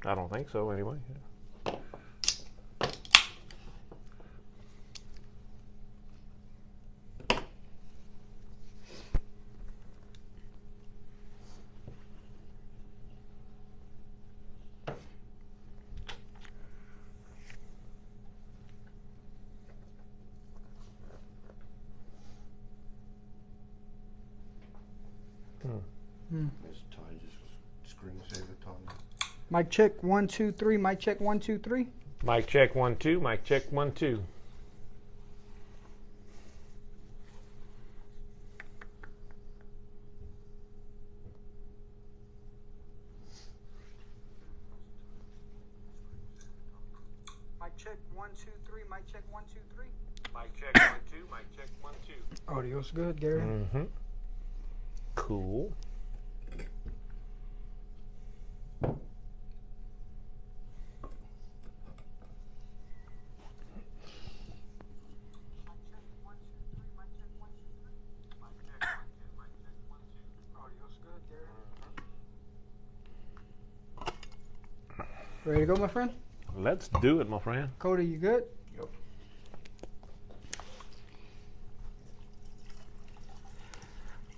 I don't think so, anyway. This time just screensaver time. Mic check 1 2 3. Mic check 1 2 3. Mic check 1 2. Mic check 1 2. Mic check 1 2 3. Mic check 1 2 3. Mic check 1 2. Mic check 1 2. Audio's good, Gary. Mm-hmm. Cool. Ready to go, my friend? Let's do it, my friend. Cody, you good? Yep.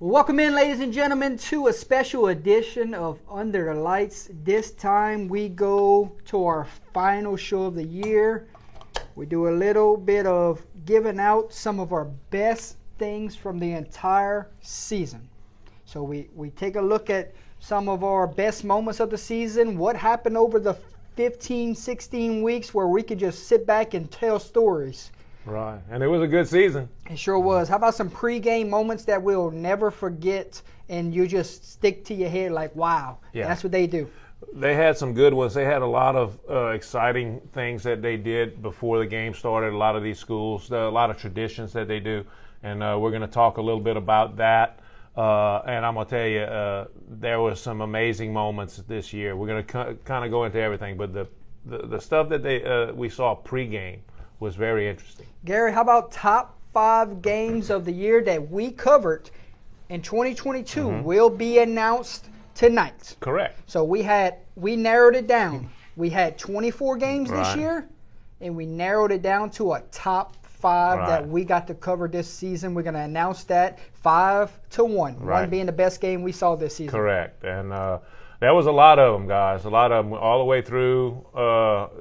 Welcome in, ladies and gentlemen, to a special edition of Under the Lights. This time we go to our final show of the year. We do a little bit of giving out some of our best things from the entire season. So we take a look at some of our best moments of the season, what happened over the 15, 16 weeks where we could just sit back and tell stories. Right. And it was a good season. It sure was. How about some pregame moments that we'll never forget and you just stick to your head like, wow, that's what they do. They had some good ones. They had a lot of exciting things that they did before the game started, a lot of these schools, a lot of traditions that they do. And we're going to talk a little bit about that. And I'm going to tell you, there was some amazing moments this year. We're going to kind of go into everything, but the stuff that we saw pregame was very interesting. Gary, how about top 5 games of the year that we covered in 2022 will be announced tonight? Correct. So we narrowed it down. We had 24 games this Right. year, and we narrowed it down to a top 5 that Right. we got to cover this season. We're going to announce that 5-1. Right. One being the best game we saw this season. Correct. And there was a lot of them, guys, a lot of them all the way through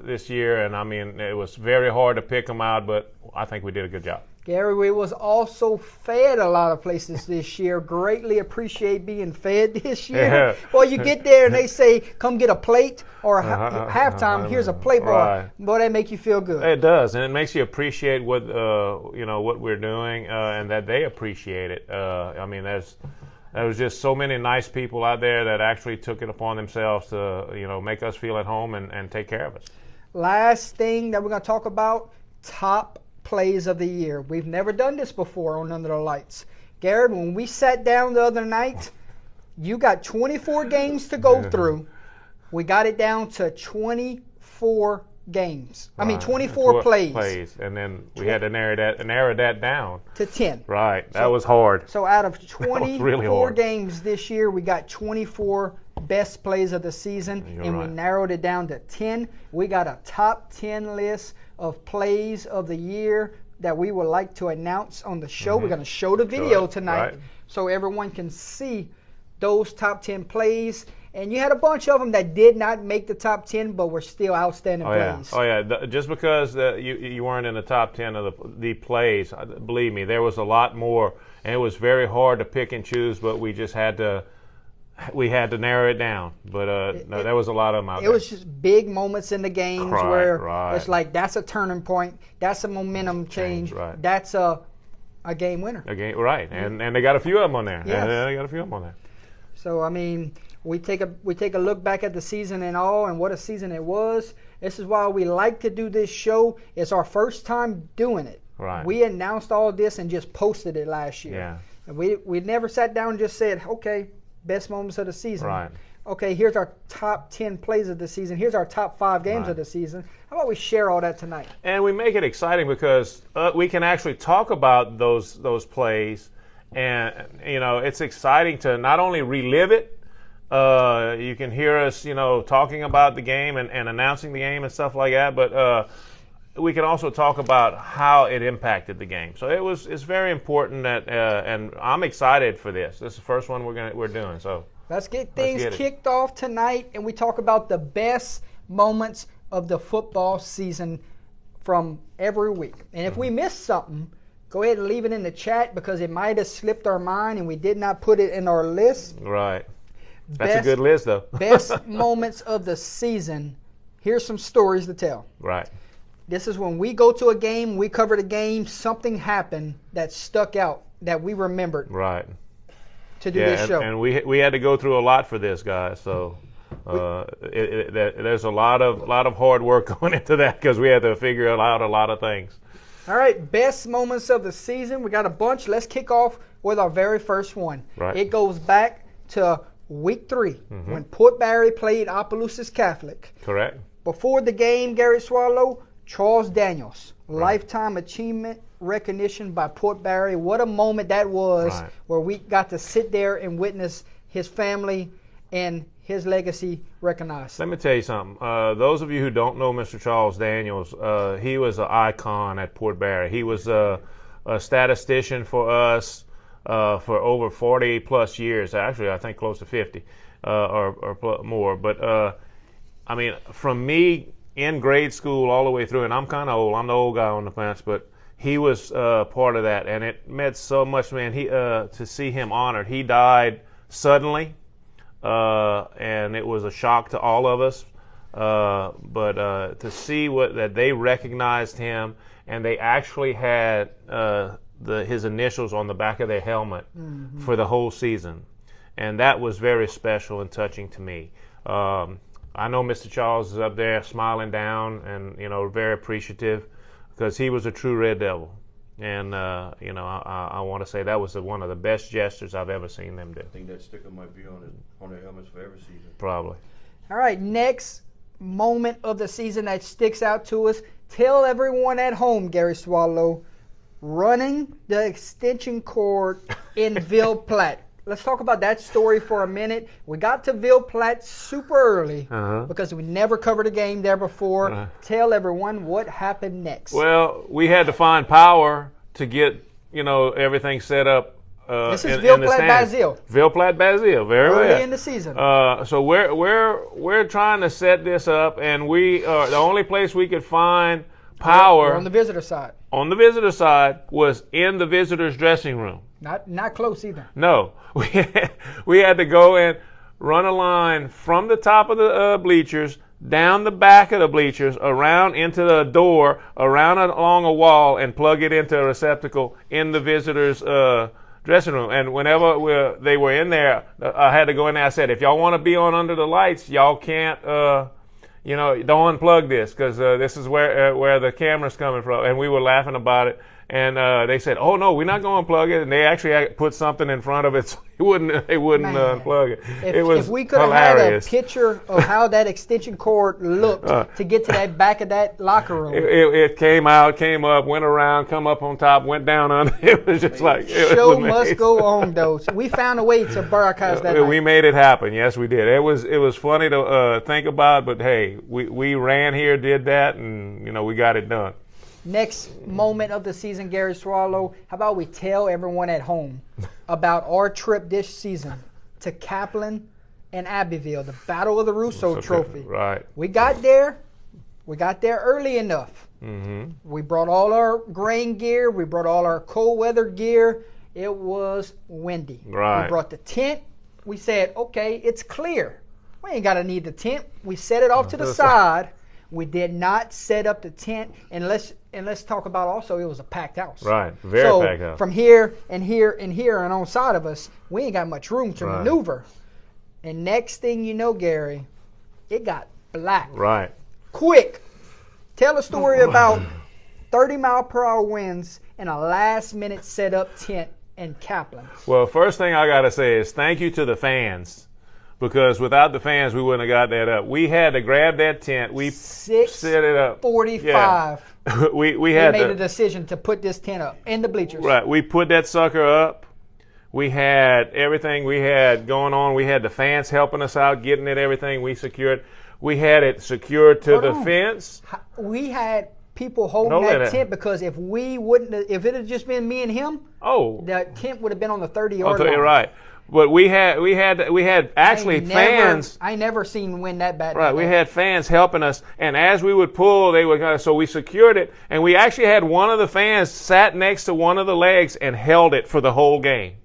this year. And, I mean, it was very hard to pick them out, but I think we did a good job. Gary, we was also fed a lot of places this year. Greatly appreciate being fed this year. Yeah. Well, you get there and they say, come get a plate, or halftime, here's a plate. Right. Boy, that make you feel good. It does, and it makes you appreciate what what we're doing, and that they appreciate it. I mean, there was just so many nice people out there that actually took it upon themselves to make us feel at home and take care of us. Last thing that we're going to talk about, top plays of the year. We've never done this before on Under the Lights. Garrett, when we sat down the other night, you got 24 games to go through. We got it down to 24 games. I mean, 24 plays. And then we had to narrow that down to 10. Right. That was hard. So out of 24 really hard. games this year, we got 24 best plays of the season, You're we right. narrowed it down to 10. We got a top 10 list of plays of the year that we would like to announce on the show. We're going to show the video tonight so everyone can see those top 10 plays. And you had a bunch of them that did not make the top 10, but were still outstanding plays. Oh, yeah. Just because you weren't in the top 10 of the plays, believe me, there was a lot more. And it was very hard to pick and choose, but we just had to narrow it down. But there was a lot of them out there. It was just big moments in the games where it's like, that's a turning point. That's a momentum change. Right. That's a game winner. A game, right. And they got a few of them on there. Yes. They got a few of them on there. So, I mean, we take a look back at the season and all, and what a season it was. This is why we like to do this show. It's our first time doing it. Right. We announced all this and just posted it last year. Yeah. And we never sat down and just said, okay, best moments of the season. Right. Okay, here's our top 10 plays of the season. Here's our top 5 games of the season. How about we share all that tonight? And we make it exciting because we can actually talk about those plays, and it's exciting to not only relive it, You can hear us, talking about the game and announcing the game and stuff like that. But we can also talk about how it impacted the game. So it's very important that, and I'm excited for this. This is the first one we're doing. So let's get things kicked off tonight, and we talk about the best moments of the football season from every week. And if we missed something, go ahead and leave it in the chat because it might have slipped our mind and we did not put it in our list. Right. That's a good list, though. Best moments of the season. Here's some stories to tell. Right. This is when we go to a game, we cover the game, something happened that stuck out that we remembered. Right. To do this show. And we had to go through a lot for this, guys. So there's a lot of hard work going into that because we had to figure out a lot of things. All right, best moments of the season. We got a bunch. Let's kick off with our very first one. Right. It goes back to week 3 when Port Barry played Opelousas Catholic. Correct. Before the game, Gary Swallow, Charles Daniels, Lifetime Achievement Recognition by Port Barry. What a moment that was where we got to sit there and witness his family and his legacy recognized. Let me tell you something. Those of you who don't know Mr. Charles Daniels, he was an icon at Port Barry. He was a statistician for us for over 40 plus years. Actually, I think close to 50 or more. But I mean, from me in grade school all the way through, and I'm kind of old. I'm the old guy on the bench, but he was part of that, and it meant so much, man. To see him honored. He died suddenly. And it was a shock to all of us. But to see that they recognized him, and they actually had his initials on the back of their helmet for the whole season, and that was very special and touching to me. I know Mr. Charles is up there smiling down and very appreciative because he was a true Red Devil. And, I want to say that was one of the best gestures I've ever seen them do. I think that sticker might be on their helmets for every season. Probably. All right, next moment of the season that sticks out to us. Tell everyone at home, Gary Swallow, running the extension cord in Ville Platte. Let's talk about that story for a minute. We got to Ville Platte super early because we never covered a game there before. Tell everyone what happened next. Well, we had to find power to get everything set up. This is Ville Platte-Basile. Ville Platte-Basile, very well. Early in the season. So we're trying to set this up, and we the only place we could find power on the visitor side. On the visitor side was in the visitors' dressing room. Not close either. No, we had to go and run a line from the top of the bleachers, down the back of the bleachers, around into the door, along a wall, and plug it into a receptacle in the visitors' dressing room. And whenever they were in there, I had to go in there. I said, if y'all want to be on under the lights, y'all can't, don't unplug this because this is where the camera's coming from. And we were laughing about it. And they said, "Oh no, we're not going to unplug it." And they actually put something in front of it so they wouldn't unplug it. If we could have had a picture of how that extension cord looked to get to that back of that locker room, it came up, went around, come up on top, went down under. It was just like show must go on, though. So we found a way to broadcast that. We made it happen. Yes, we did. It was funny to think about, but hey, we ran here, did that, and we got it done. Next moment of the season, Gary Swallow, how about we tell everyone at home about our trip this season to Kaplan and Abbeville, the Battle of the Russo Trophy. Right. We got there early enough. Mm-hmm. We brought all our grain gear. We brought all our cold weather gear. It was windy. Right. We brought the tent. We said, okay, it's clear. We ain't got to need the tent. We set it off to the side. We did not set up the tent, and let's talk about also it was a packed house. Right, very packed house. From here and here and here and on side of us, we ain't got much room to maneuver. And next thing you know, Gary, it got black. Right. Quick. Tell a story about 30-mile-per-hour winds and a last-minute set-up tent in Kaplan. Well, first thing I got to say is thank you to the fans. Because without the fans, we wouldn't have got that up. We had to grab that tent. We set it up. 6:45. Yeah. we made a decision to put this tent up in the bleachers. Right. We put that sucker up. We had everything we had going on. We had the fans helping us out, getting it, everything we secured. We had it secured to Hold the on. fence. We had people holding No, that that- tent because if it had just been me and him, Oh, the tent would have been on the 30-yard line. you're right. But we had actually fans. I never seen win that bad. Right, we had fans helping us, and as we would pull, they would. So we secured it, and we actually had one of the fans sat next to one of the legs and held it for the whole game.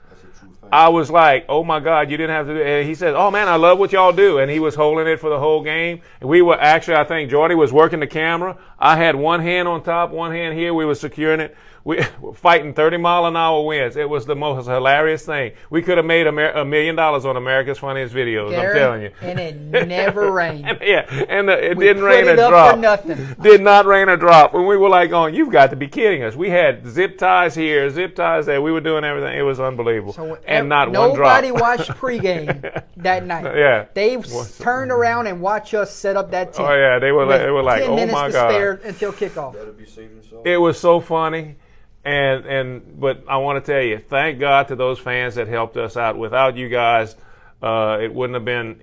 That's a true fan. I was like, "Oh my God, you didn't have to do it." And he said, "Oh man, I love what y'all do." And he was holding it for the whole game. And we were actually, I think Jordy was working the camera. I had one hand on top, one hand here. We were securing it. We were fighting 30-mile-an-hour winds. It was the most hilarious thing. We could have made $1 million on America's Funniest Videos. Gary, I'm telling you. and it never rained. And it We didn't put rain it a up drop. for nothing. Did not rain a drop. And we were like going, "You've got to be kidding us." We had zip ties here, zip ties there. We were doing everything. It was unbelievable. So and not one drop. nobody watched pregame that night. Yeah. They turned around and watched us set up that tent. Oh yeah, they were like, 10 "Oh minutes my to God." spare until kickoff. Better be safe than sorry. It was so funny. But I want to tell you, thank God to those fans that helped us out. Without you guys, it wouldn't have been,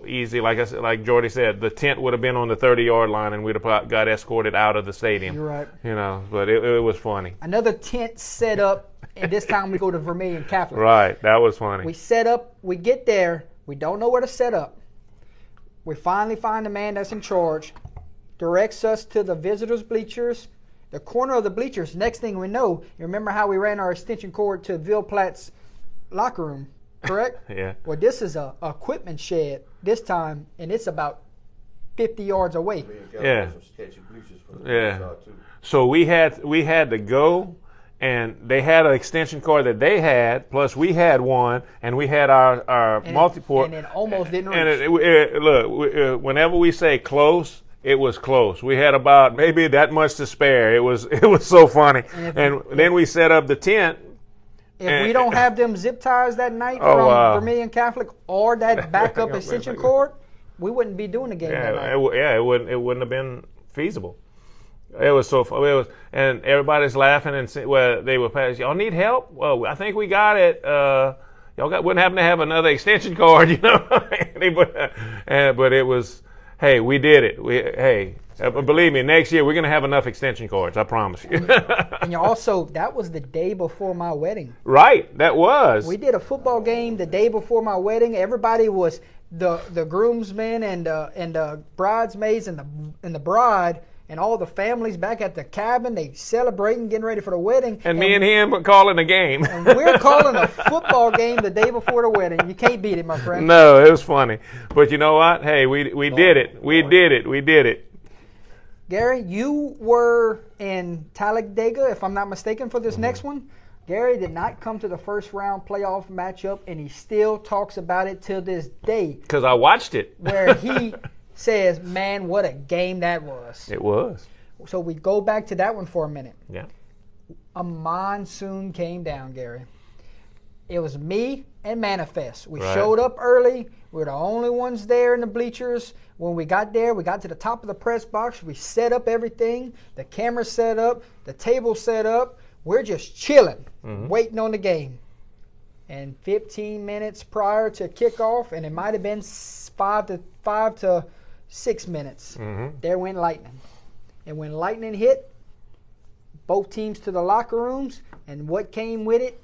easy. Like I said, like Jordy said, the tent would have been on the 30-yard line, and we'd have got escorted out of the stadium. You're right. But it was funny. Another tent set up, and this time we go to Vermilion Catholic. Right, that was funny. We set up, we get there, we don't know where to set up. We finally find the man that's in charge, directs us to the visitors' bleachers, the corner of the bleachers. Next thing we know, you remember how we ran our extension cord to Ville Platte's locker room, correct? Yeah. Well, this is a equipment shed this time, and it's about 50 yards away. Me and Cal Yeah. had some sketchy bleachers for the Yeah. side, too. So we had to go, and they had an extension cord that they had, plus we had one, and we had our multi-port. And it almost didn't reach. And look, whenever we say close, it was close. We had about maybe that much to spare. It was so funny. And then we set up the tent. If we don't have them zip ties that night Oh, from wow. Vermilion Catholic or that backup extension cord, we wouldn't be doing the game that night. It wouldn't have been feasible. It was so fun. And everybody's laughing and they were passing. "Y'all need help? Well, I think we got it. Y'all wouldn't happen to have another extension cord, But it was, hey, we did it. Believe me, next year we're gonna have enough extension cords. I promise you. And you also, that was the day before my wedding. Right, that was. We did a football game the day before my wedding. Everybody was the groomsmen and the bridesmaids and the bride and all the families back at the cabin. They celebrating, getting ready for the wedding. And me and him were calling the game. And we're calling a football game the day before the wedding. You can't beat it, my friend. No, it was funny. But you know what? Hey, we did it. We did it. Gary, you were in Talladega, if I'm not mistaken, for this next one. Gary did not come to the first round playoff matchup, and he still talks about it till this day, Because I watched it. where he says, "Man, what a game that was." It was. So we go back to that one for a minute. Yeah. A monsoon came down, Gary. It was me and Manifest. We Right. showed up early. We were the only ones there in the bleachers. When we got there, we got to the top of the press box. We set up everything. The camera set up. The table set up. We're just chilling, waiting on the game. And 15 minutes prior to kickoff, and it might have been 5 to 6 minutes, there went lightning. And when lightning hit, both teams to the locker rooms, and what came with it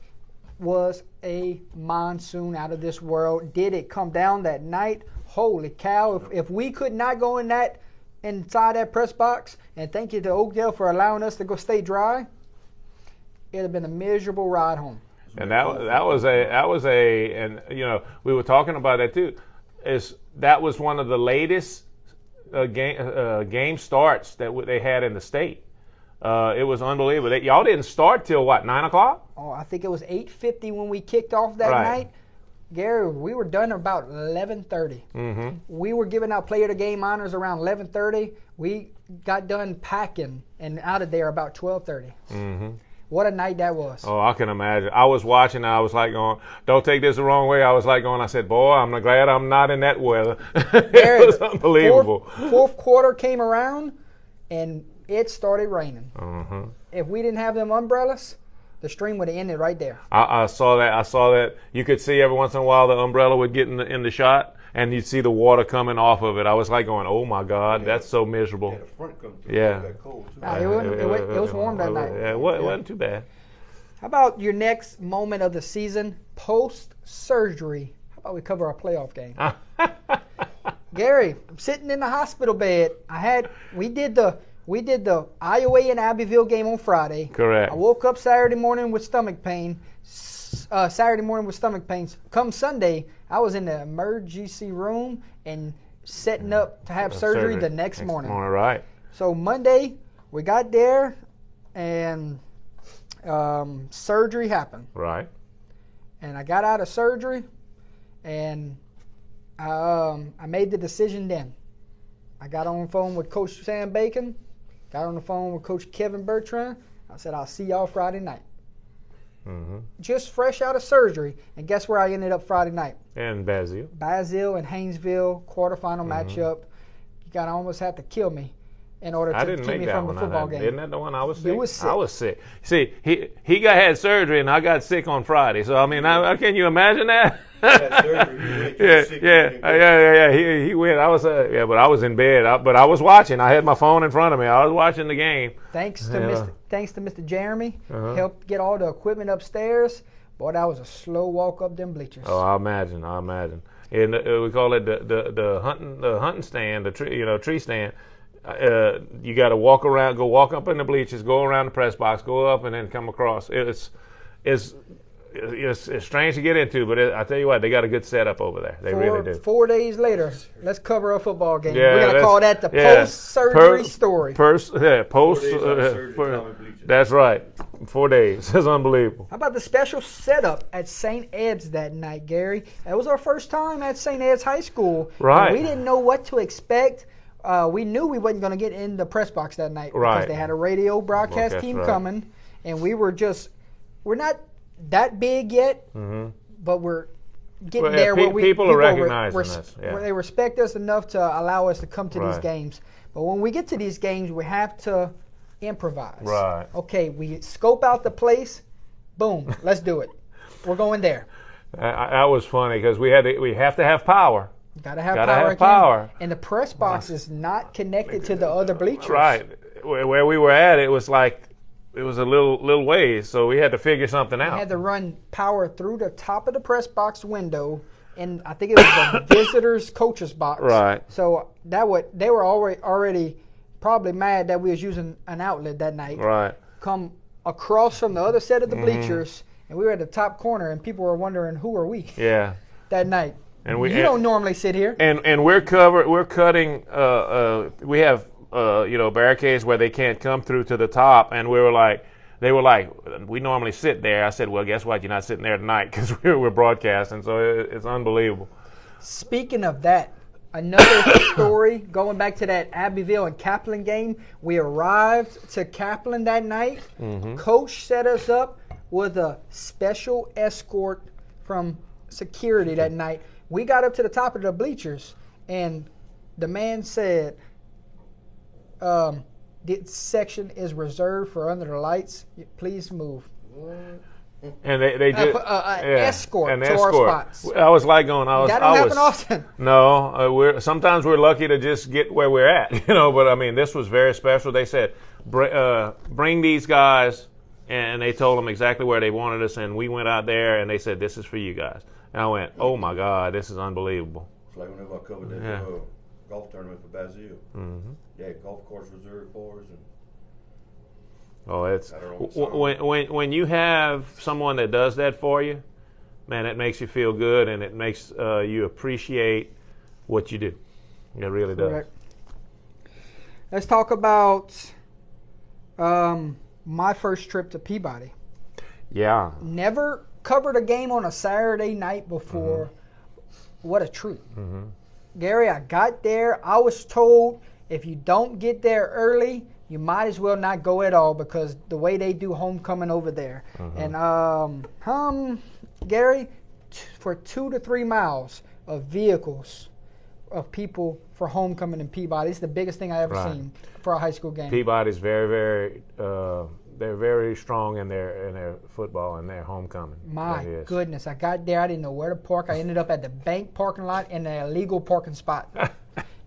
was a monsoon out of this world. Did it come down that night? Holy cow. If we could not go inside that press box, and thank you to Oakdale for allowing us to go stay dry, it would have been a miserable ride home. And that was and we were talking about that too. That was one of the latest game starts that they had in the state. It was unbelievable. Y'all didn't start till what, 9 o'clock? Oh, I think it was 8:50 when we kicked off that Right. night. Gary, we were done about 11:30. We were giving out player of the game honors around 11:30. We got done packing and out of there about 12:30. What a night that was. Oh, I can imagine. I was watching. I was like going, "Don't take this the wrong way." I was like going. I said, "Boy, I'm glad I'm not in that weather." Gary, It was unbelievable. Fourth quarter came around, and it started raining. Uh-huh. If we didn't have them umbrellas, the stream would have ended right there. I saw that. I saw that. You could see every once in a while the umbrella would get in the shot, and you'd see the water coming off of it. I was like going, "Oh my God, that's so miserable." Yeah, the front come through. Yeah. It got cold too. It was warm that night. Yeah, it wasn't too bad. How about your next moment of the season, post-surgery? How about we cover our playoff game? Gary, I'm sitting in the hospital bed. We did the Iowa and Abbeville game on Friday. Correct. I woke up Saturday morning with stomach pain. Come Sunday, I was in the emergency room and setting up to have surgery the next morning. Right. So Monday, we got there, and surgery happened. Right. And I got out of surgery, and I made the decision then. I got on the phone with Coach Sam Bacon, got on the phone with Coach Kevin Bertrand. I said, I'll see y'all Friday night. Mm-hmm. Just fresh out of surgery. And guess where I ended up Friday night? And Bazille. Bazille and Haynesville, quarterfinal matchup. You got to almost have to kill me in order I to didn't keep make me that from one. the football game. Isn't that the one I was sick? You was sick. I was sick. See, he had surgery, and I got sick on Friday. So I mean, can you imagine that? That surgery, you went, you were sick, yeah. He went. I was but I was in bed. But I was watching. I had my phone in front of me. I was watching the game. Thanks to Mr. Jeremy, helped get all the equipment upstairs. Boy, that was a slow walk up them bleachers. Oh, I imagine. And we call it the hunting stand, the tree stand. You got to walk up in the bleachers, go around the press box, go up, and then come across. It's strange to get into, but I tell you what, they got a good setup over there. They really do. 4 days later, let's cover a football game. Yeah, We're going to call that the post-surgery story. Post. 4 days out of surgery, common bleachers. That's right. 4 days. That's unbelievable. How about the special setup at St. Ed's that night, Gary? That was our first time at St. Ed's High School. Right. And we didn't know what to expect. We knew we wasn't going to get in the press box that night because they had a radio broadcast team coming, and we're not that big yet, but we're getting there. People are recognizing us. Yeah. Where they respect us enough to allow us to come to these games. But when we get to these games, we have to improvise. Right. Okay, we scope out the place. Boom, let's do it. We're going there. That was funny because we have to have power. Gotta have power. And the press box is not connected to the other bleachers. Right. Where we were at, it was a little ways, so we had to figure something out. We had to run power through the top of the press box window, and I think it was the visitors' coaches box. Right. So they were already probably mad that we was using an outlet that night. Right. Come across from the other set of the bleachers, and we were at the top corner, and people were wondering, who are we? Yeah. That night. And you don't normally sit here. And we're cutting. We have barricades where they can't come through to the top, and they were like, we normally sit there. I said, well, guess what? You're not sitting there tonight because we're broadcasting, so it's unbelievable. Speaking of that, another story going back to that Abbeville and Kaplan game. We arrived to Kaplan that night. Coach set us up with a special escort from security that night. We got up to the top of the bleachers, and the man said, this section is reserved for under the lights. Please move. And they did escort to our spots. I was like going, that don't happen often. No, sometimes we're lucky to just get where we're at, But I mean, this was very special. They said, bring these guys, and they told them exactly where they wanted us, and we went out there, and they said, this is for you guys. And I went, oh my God, this is unbelievable. It's like whenever I covered that golf tournament for Bazille. Yeah, golf course reserved for us. Oh, it's when you have someone that does that for you, man, it makes you feel good, and it makes you appreciate what you do. It really does. Let's talk about my first trip to Peabody. Yeah. Never covered a game on a Saturday night before. What a treat. Gary, I got there. I was told if you don't get there early, you might as well not go at all because the way they do homecoming over there. And Gary, for 2 to 3 miles of vehicles of people for homecoming in Peabody. It's the biggest thing I ever seen for a high school game. Peabody's very, very they're very strong in their football and their homecoming. My That is. goodness, I got there. I didn't know where to park. I ended up at the bank parking lot in an illegal parking spot.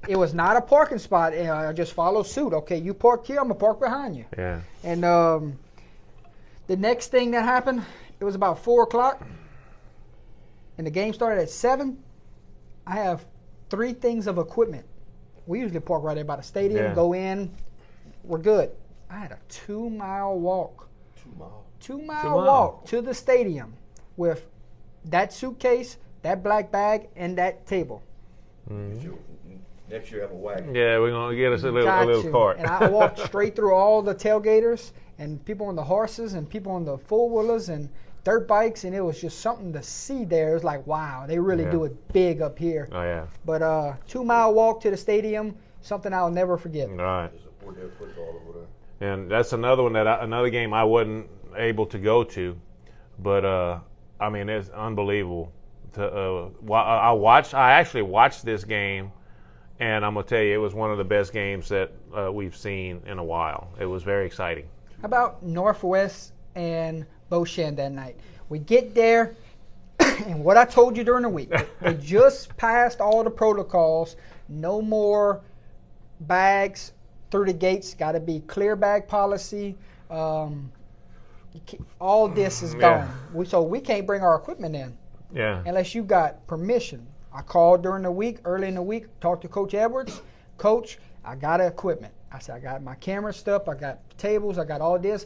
It was not a parking spot. And I just followed suit. Okay, you park here, I'm going to park behind you. Yeah. And the next thing that happened, it was about 4 o'clock. And the game started at 7. I have 3 things of equipment. We usually park right there by the stadium, Yeah. go in, we're good. I had a 2-mile walk. 2 miles. 2-mile mile. walk to the stadium with that suitcase, that black bag, and that table. Next year have a wagon. Yeah, we're gonna get us a Got little to. cart. And I walked straight through all the tailgaters and people on the horses and people on the four-wheelers and dirt bikes, and it was just something to see there. It was like, wow, they really Yeah. do it big up here. Oh yeah. But 2-mile walk to the stadium, something I'll never forget. All right. They support their football over there. And that's another one another game I wasn't able to go to, but I mean it's unbelievable. I actually watched this game, and I'm gonna tell you it was one of the best games that we've seen in a while. It was very exciting. How about Northwest and Beauchamp that night? We get there, and what I told you during the week, they just passed all the protocols. No more bags through the gates. Got to be clear bag policy. All this is Yeah. gone. So we can't bring our equipment in Yeah. unless you got permission. I called during the week, early in the week, talked to Coach Edwards. Coach, I got equipment. I said, I got my camera stuff, I got tables, I got all this.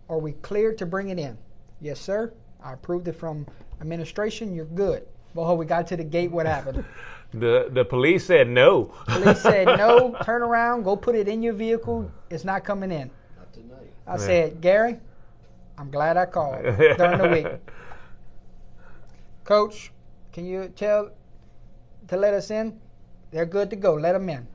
Are we cleared to bring it in? Yes, sir. I approved it from administration. You're good. Well, we got to the gate. What happened? The police said no. Police said, no, turn around, go put it in your vehicle. It's not coming in. Not tonight. I said, Gary, I'm glad I called during the week. Coach, can you tell to let us in? They're good to go. Let them in.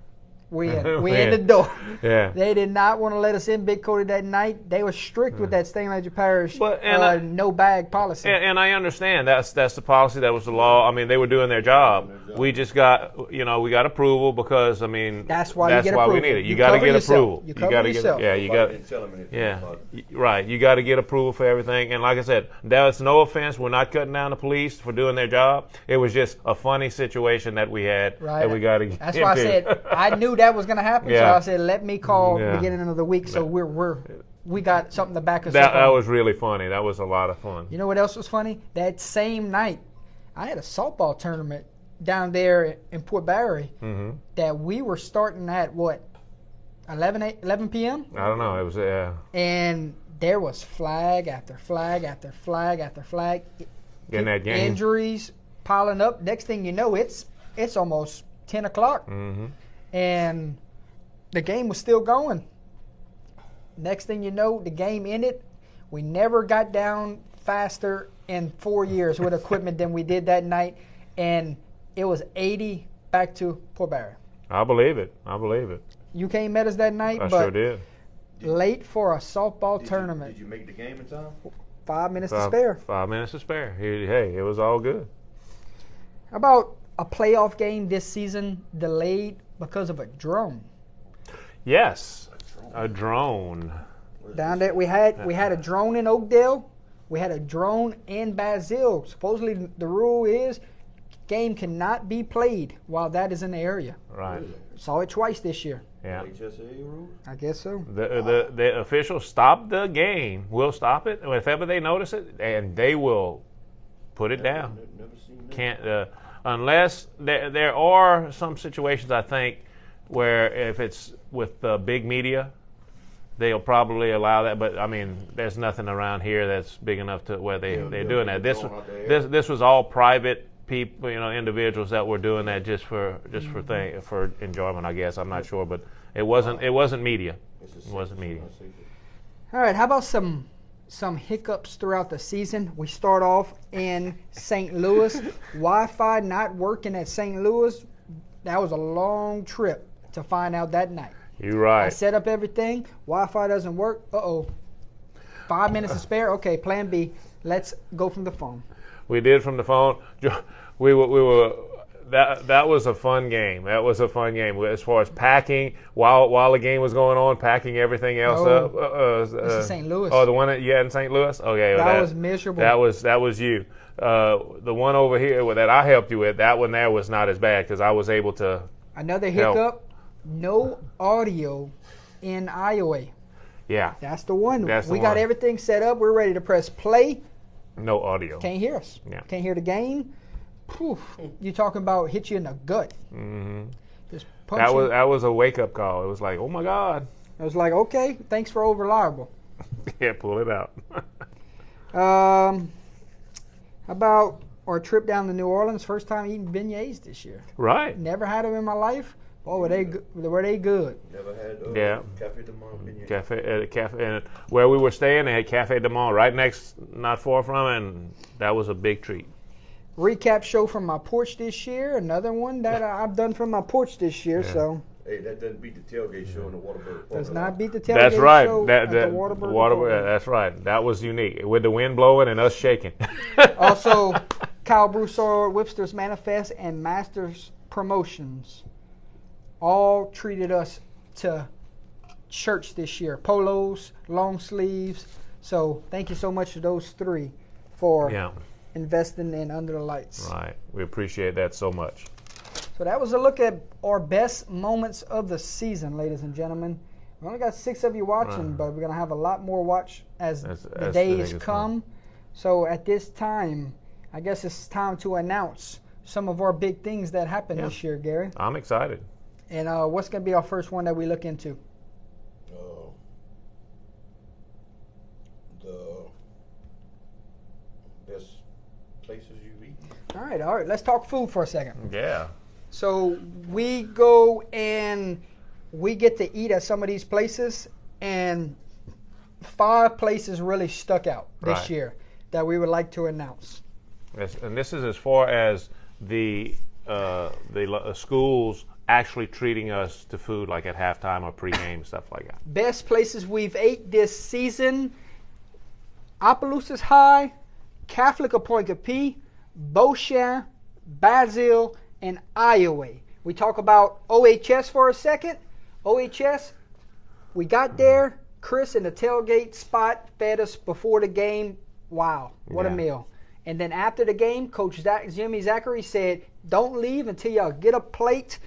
We in. We in the door. Yeah. They did not want to let us in Big Cody that night. They were strict with that St. Ledger Parish But- and no bag policy. And I understand that's the policy, that was the law. I mean, they were doing their job. We just got we got approval because I mean That's why you get we approval. need it. You You got to cover get yourself. approval. You cover gotta yourself. get you Nobody got didn't tell them anything yeah about it. right. You got to get approval for everything. And like I said, that's no offense. We're not cutting down the police for doing their job. It was just a funny situation that we had Right. that we got to get That's why I into. said I knew that was going to happen. So Yeah. I said, let me call Yeah. beginning of the week. So we got something to back us that up on. was really funny. That was a lot of fun. You know what else was funny? That same night, I had a softball tournament down there in Port Barre that we were starting at, 11 p.m.? I don't know. It was And there was flag after flag after flag after flag. getting that game. Injuries piling up. Next thing you know, it's almost 10 o'clock. And the game was still going. Next thing you know, the game ended. We never got down faster in 4 years with equipment than we did that night. And it was 80 back to Port Barre. I believe it. I believe it. You came met us that night, I but sure did. late for a softball tournament. Did you make the game in time? 5 minutes to spare. 5 minutes to spare. Hey, it was all good. How about a playoff game this season delayed because of a drone? Yes, a drone. Down there, we had a drone in Oakdale. We had a drone in Basile. Supposedly, the rule is game cannot be played while that is in the area. Right. Saw it twice this year. Yeah. HSA rules? I guess so. The officials stop the game. Will stop it if ever they notice it, and they will put it down. Never seen that. Can't unless there are some situations I think where if it's with big media, they'll probably allow that. But I mean, there's nothing around here that's big enough to where they're doing that. This was all private people, individuals that were doing that just for enjoyment. I guess I'm not sure, but it wasn't media. It wasn't media. All right, how about some hiccups throughout the season? We start off in St. Louis. Wi-Fi not working at St. Louis. That was a long trip to find out that night. You're right. I set up everything. Wi-Fi doesn't work. 5 minutes to spare. Okay, plan B. Let's go from the phone. We did from the phone. We were that was a fun game. That was a fun game as far as packing while the game was going on, packing everything else up. This is St. Louis. Oh, the one that you had in St. Louis. Okay, well, that was miserable. That was you. The one over here that I helped you with, that one there was not as bad because I was able to. Another help. hiccup. No audio in Iowa. Yeah, That's the one. That's the We got one. everything set up. We're ready to press play. no audio. Can't hear us. Yeah. Can't hear the game. Poof. You talking about hit you in the gut. Mm-hmm. Just punch you. That was a wake up call. It was like, oh my God. I was like, okay, thanks for over reliable. Yeah, pull it out. How about our trip down to New Orleans? First time eating beignets this year. Right. Never had them in my life. Boy, were they good. Never had Yeah. Cafe de Monde beignet. Cafe, and where we were staying, they had Cafe de Monde right next, not far from it, and that was a big treat. Recap show from my porch this year. Another one that I've done from my porch this year. Yeah. So Hey, that doesn't beat the tailgate show in the Waterbury. does not beat the tailgate That's right. show That at the Waterbury. Park. That's right. That was unique with the wind blowing and us shaking. Also, Kyle Broussard, Whipster's Manifest, and Masters Promotions all treated us to shirts this year. Polos, long sleeves. So thank you so much to those three for Yeah. investing in Under the Lights. Right. We appreciate that so much. So that was a look at our best moments of the season, ladies and gentlemen. We only got 6 of you watching, but we're going to have a lot more watch as the the days days come. So at this time, I guess it's time to announce some of our big things that happened this year, Gary. I'm excited. And what's going to be our first one that we look into? The best places you've eaten. All right. Let's talk food for a second. Yeah. So we go and we get to eat at some of these places, and 5 places really stuck out this Right. year that we would like to announce. Yes, and this is as far as the schools actually treating us to food like at halftime or pregame, stuff like that. Best places we've ate this season: Opelousas High, Catholic Appointee, Beauchamp, Basile, and Iowa. We talk about OHS for a second. OHS, we got there. Chris in the tailgate spot fed us before the game. Wow, what a Yeah. meal. And then after the game, Coach Jimmy Zachary said, don't leave until y'all get a plate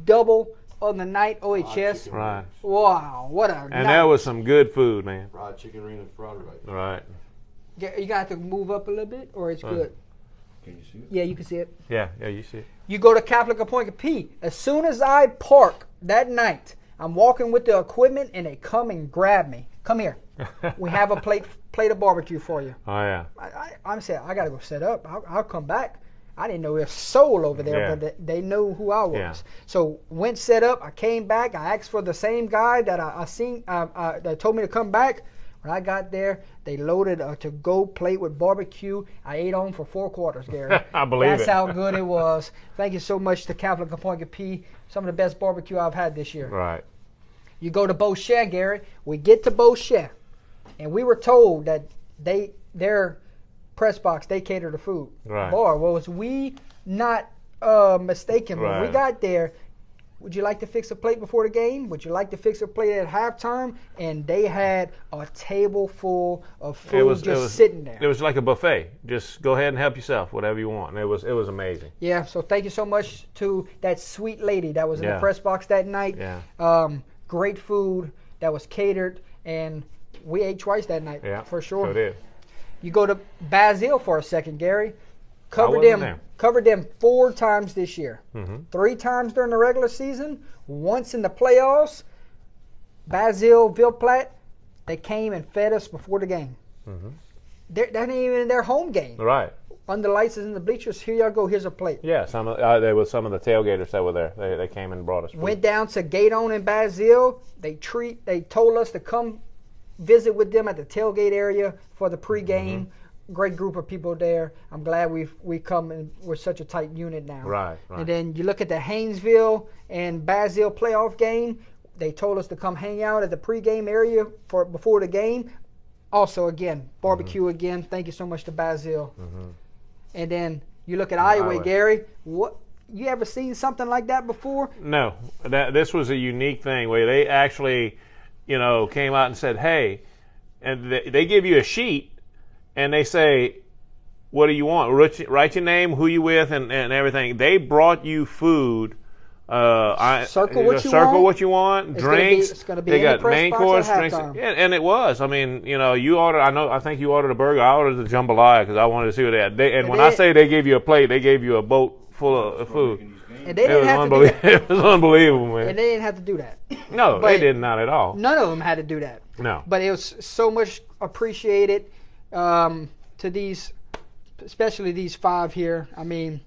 double on the night OHS. chicken. Right. Wow, what a And night. there was some good food, man. Fried chicken ring and fried rice. Right. You got to move up a little bit, or it's good? Can you see it? Yeah, you can see it. Yeah, you see it. You go to Catholic Appointee. As soon as I park that night, I'm walking with the equipment, and they come and grab me. Come here. We have a plate of barbecue for you. Oh, yeah. I'm saying, I got to go set up. I'll come back. I didn't know there was soul over there, Yeah. but they know who I was. Yeah. So went set up. I came back. I asked for the same guy that I seen that told me to come back. When I got there, they loaded a to-go plate with barbecue. I ate on for 4 quarters, Gary. I believe That's it. how good it was. Thank you so much to Catholic Appointee. Some of the best barbecue I've had this year. Right. You go to Beauchamp, Gary. We get to Beauchamp, and we were told that their press box, they cater the food. Right. Boy, was we not mistaken. When we Right. got there, would you like to fix a plate before the game? Would you like to fix a plate at halftime? And they had a table full of food sitting there. It was like a buffet. Just go ahead and help yourself, whatever you want. And it was amazing. Yeah, so thank you so much to that sweet lady that was in the Yeah. press box that night. Yeah. Great food that was catered, and we ate twice that night, Yeah. for sure. So did. You go to Basile for a second, Gary. Covered wasn't them there. 4 times this year. 3 times during the regular season, once in the playoffs. Basile, Ville-Platte, they came and fed us before the game. That ain't even their home game. Right. Under lights is in the bleachers. Here y'all go. Here's a plate. Yeah. There was some of the tailgaters that were there. They came and brought us food. Went down to Gaydon and Basile. They told us to come visit with them at the tailgate area for the pregame. Great group of people there. I'm glad we come and we're such a tight unit now. Right. And then you look at the Haynesville and Basile playoff game. They told us to come hang out at the pregame area before the game. Also, again, barbecue again. Thank you so much to Basile. And then you look at Iowa, Iowa. Gary. What you ever seen something like that before? No, this was a unique thing where they actually, came out and said, "Hey," and they give you a sheet, and they say, "What do you want? Write your name, who you with, and everything." They brought you food. Circle what you want. Drinks. It's gonna be they in the got press main box course at drinks, halftime. and it was. I mean, you ordered. I think you ordered a burger. I ordered the jambalaya because I wanted to see what they had. And when I say they gave you a plate, they gave you a boat full of food. And they didn't have to do that. It was unbelievable, man. And they didn't have to do that. No, But they did not at all. None of them had to do that. No. But it was so much appreciated to these, especially these 5 here. I mean,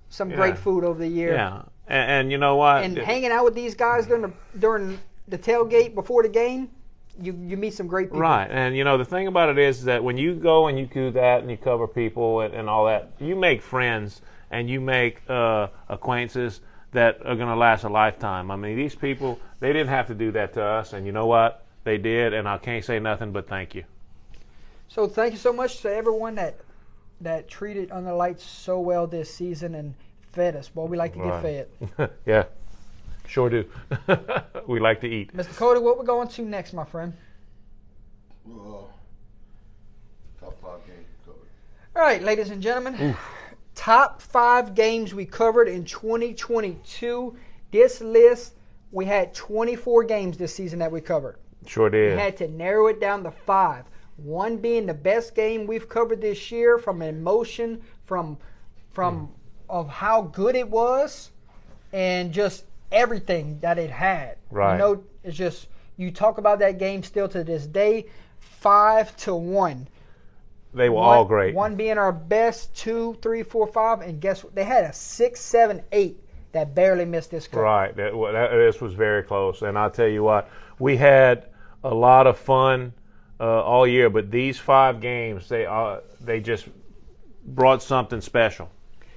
some great food over the year. Yeah, and you know what? And hanging out with these guys during the tailgate before the game, you meet some great people. Right, and the thing about it is that when you go and you do that and you cover people and all that, you make friends and you make acquaintances that are going to last a lifetime. I mean, these people, they didn't have to do that to us, and you know what? They did, and I can't say nothing but thank you. So thank you so much to everyone that treated Under the Lights so well this season and fed us. Boy, we like to get fed. Yeah, sure do. We like to eat. Mr. Cody, what we're going to next, my friend? Top 5 games covered. All right, ladies and gentlemen. Top 5 games we covered in 2022. This list, we had 24 games this season that we covered. Sure did. We had to narrow it down to 5. One being the best game we've covered this year from emotion, from of how good it was, and just everything that it had. Right. It's just, you talk about that game still to this day, 5-1. They were all great. 1 being our best, 2, 3, 4, 5, and guess what? They had a 6, 7, 8 that barely missed this cut. Right. This was very close. And I'll tell you what, we had a lot of fun all year, but these 5 games, they just brought something special.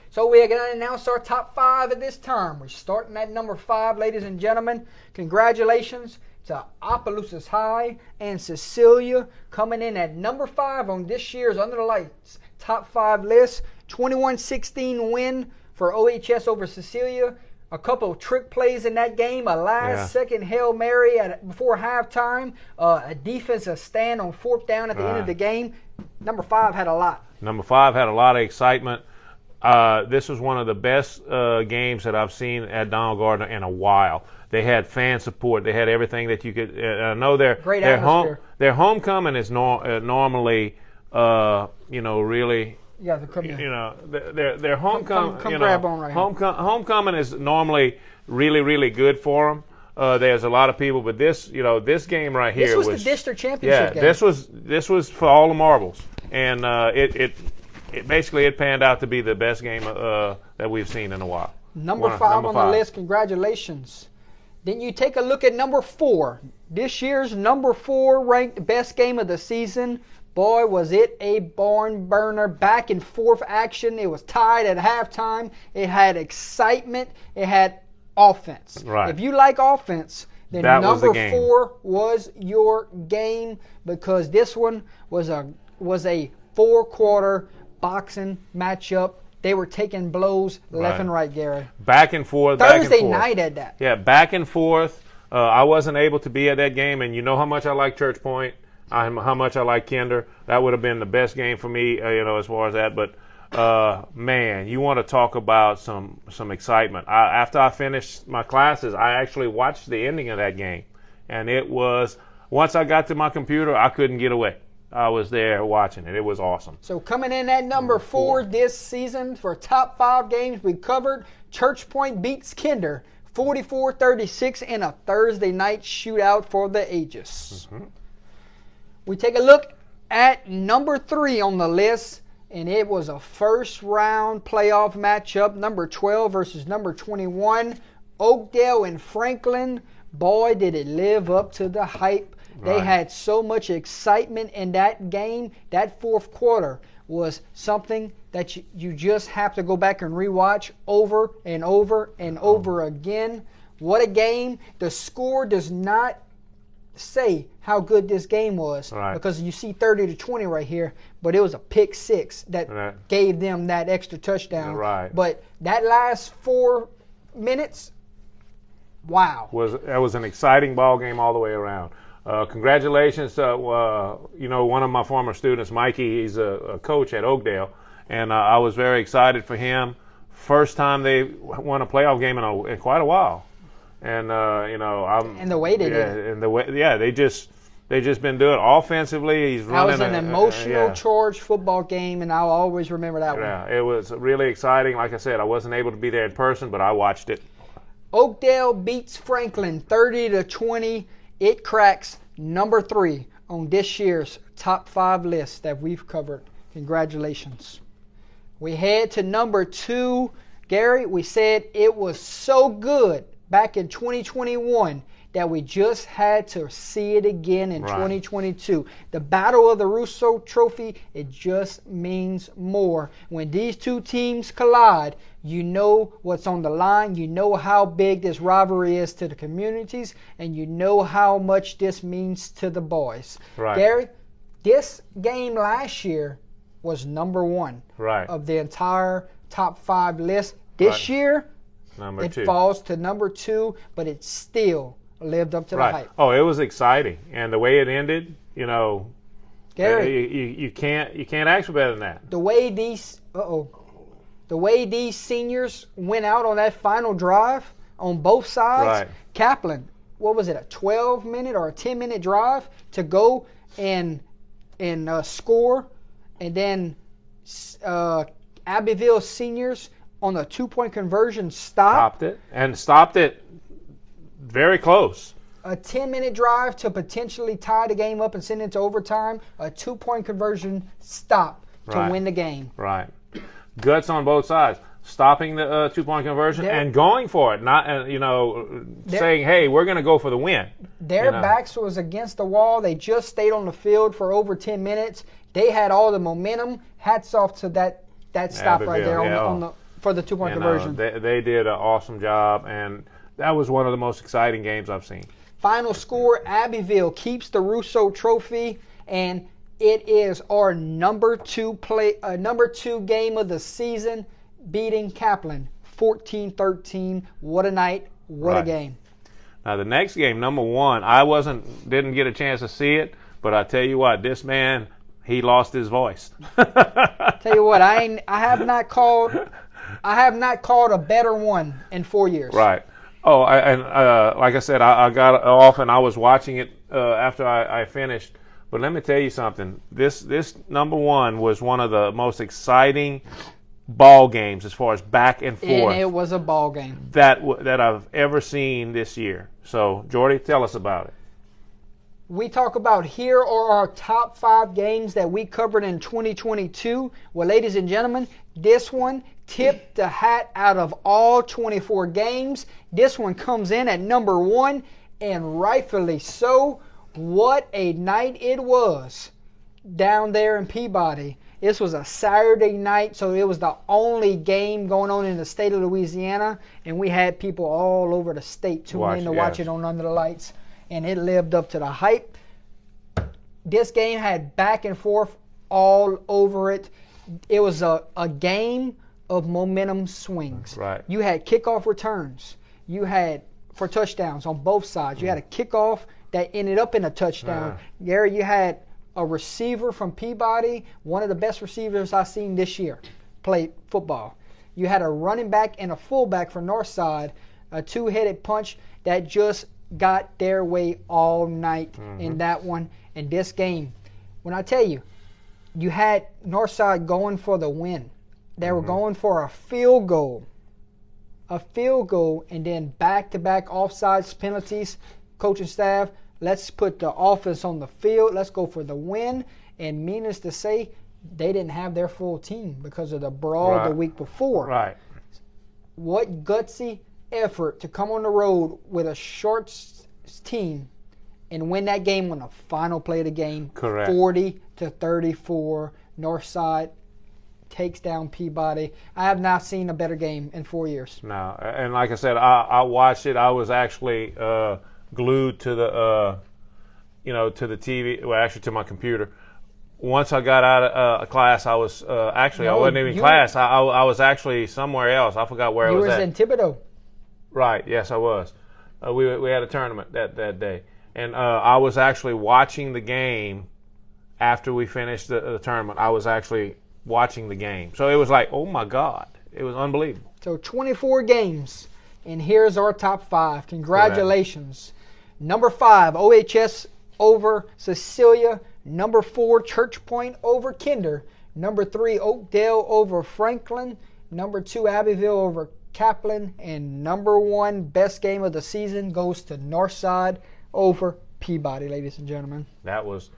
So we are going to announce our top 5 at this time. We're starting at number 5, ladies and gentlemen. Congratulations to Opelousas High and Cecilia coming in at number 5 on this year's Under the Lights top 5 list. 21-16 win for OHS over Cecilia. A couple of trick plays in that game, a last-second Hail Mary before halftime, a defensive stand on 4th down at the end of the game. Number 5 had a lot. Number 5 had a lot of excitement. This was one of the best games that I've seen at Donald Gardner in a while. They had fan support. They had everything that you could. I know their homecoming is normally, really. Yeah, come here. Their homecoming. Come grab on right here. Homecoming is normally really, really good for them. There's a lot of people, but this this game right here was the district championship game. This was for all the marbles, and it basically panned out to be the best game that we've seen in a while. Number 5 on the list. Congratulations. Then you take a look at number 4. This year's number 4 ranked best game of the season. Boy, was it a barn burner. Back and forth action. It was tied at halftime. It had excitement. It had offense. Right. If you like offense, then that number 4 was your game, because this one was a 4-quarter boxing matchup. They were taking blows left and right, Gary. Back and forth. Thursday night at that. Yeah, back and forth. I wasn't able to be at that game, and you know how much I like Church Point, how much I like Kinder. That would have been the best game for me, as far as that. But man, you want to talk about some excitement. After I finished my classes, I actually watched the ending of that game, and it was, once I got to my computer, I couldn't get away. I was there watching it. It was awesome. So coming in at number 4 this season for top 5 games we covered, Church Point beats Kinder 44-36 in a Thursday night shootout for the Aegis. Mm-hmm. We take a look at number 3 on the list, and it was a first-round playoff matchup, number 12 versus number 21, Oakdale and Franklin. Boy, did it live up to the hype. They had so much excitement in that game. That 4th quarter was something that you just have to go back and rewatch over and over and over again. What a game. The score does not say how good this game was Right. because you see 30-20 right here, but it was a pick six that Right. gave them that extra touchdown. Right. But that last 4 minutes, wow. That was an exciting ball game all the way around. Congratulations to one of my former students, Mikey. He's a coach at Oakdale, and I was very excited for him. First time they won a playoff game in quite a while, and And the way they did it. and the way they just been doing it offensively. He's That running was an emotional charged football game, and I'll always remember that one. Yeah, it was really exciting. Like I said, I wasn't able to be there in person, but I watched it. Oakdale beats Franklin 30-20. It cracks number 3 on this year's top 5 list that we've covered. Congratulations. We head to number 2. Gary, we said it was so good back in 2021 that we just had to see it again in Right. 2022. The Battle of the Russo Trophy, it just means more. When these two teams collide, you know what's on the line, you know how big this rivalry is to the communities, and you know how much this means to the boys. Right. Gary, this game last year was number 1 Right. of the entire top 5 list. This Right. year, Number it 2. falls to number 2, but it still lived up to the Right. hype. Oh, it was exciting, and the way it ended, Gary, you can't ask for better than that. the way these seniors went out on that final drive on both sides, Right. Kaplan, what was it, a 12-minute or a 10-minute drive to go and score, and then Abbeville seniors on a 2-point conversion Stopped it very close. a 10-minute drive to potentially tie the game up and send it to overtime, a 2-point conversion stop to Right. win the game. Right. Guts on both sides. Stopping the 2-point conversion There- and going for it, not saying, "Hey, we're going to go for the win." Their backs was against the wall. They just stayed on the field for over 10 minutes. They had all the momentum. Hats off to that stop right there for the 2-point conversion. They did an awesome job, and that was one of the most exciting games I've seen. Final score, Abbeville keeps the Russo Trophy, and it is our number 2 game of the season, beating Kaplan 14-13. What a night, what a Right. game. Now the next game, number 1, didn't get a chance to see it, but I tell you what, this man, he lost his voice. Tell you what, I have not called a better one in 4 years. Right. Oh, like I said, I got off and I was watching it after I finished. But let me tell you something. This number 1 was one of the most exciting ball games as far as back and forth And it was a ball game. that I've ever seen this year. So, Jordy, tell us about it. We talk about here are our top 5 games that we covered in 2022. Well, ladies and gentlemen, this one tipped the hat out of all 24 games. This one comes in at number 1, and rightfully so. What a night it was down there in Peabody. This was a Saturday night, so it was the only game going on in the state of Louisiana, and we had people all over the state tuning in to watch it on Under the Lights, and it lived up to the hype. This game had back and forth all over it. It was a game of momentum swings. Right. You had kickoff returns. You had for touchdowns on both sides. You had a kickoff that ended up in a touchdown. Gary, you had a receiver from Peabody, one of the best receivers I've seen this year, play football. You had a running back and a fullback for Northside, a 2-headed punch that just got their way all night in that one. In this game, when I tell you, you had Northside going for the win. They were going for a field goal, and then back-to-back offsides penalties. Coaching staff, let's put the offense on the field. Let's go for the win. And meaning to say, they didn't have their full team because of the brawl the week before. Right. What gutsy effort to come on the road with a short team and win that game on the final play of the game. Correct. 40-34. Northside takes down Peabody. I have not seen a better game in 4 years. No, and like I said, I watched it. I was actually glued to to the TV. Well, actually, to my computer. Once I got out of class, I was actually I wasn't even in class. I was actually somewhere else. I forgot where I was at. You was in Thibodeau. Right. Yes, I was. We had a tournament that day, and I was actually watching the game after we finished the tournament. I was actually watching the game, so it was like, oh my God, it was unbelievable. So 24 games, and here's our top 5. Congratulations. Number 5, OHS over Cecilia. Number 4, Church Point over Kinder. Number 3, Oakdale over Franklin. Number 2, Abbeville over Kaplan. And number 1, best game of the season goes to Northside over Peabody, ladies and gentlemen. That was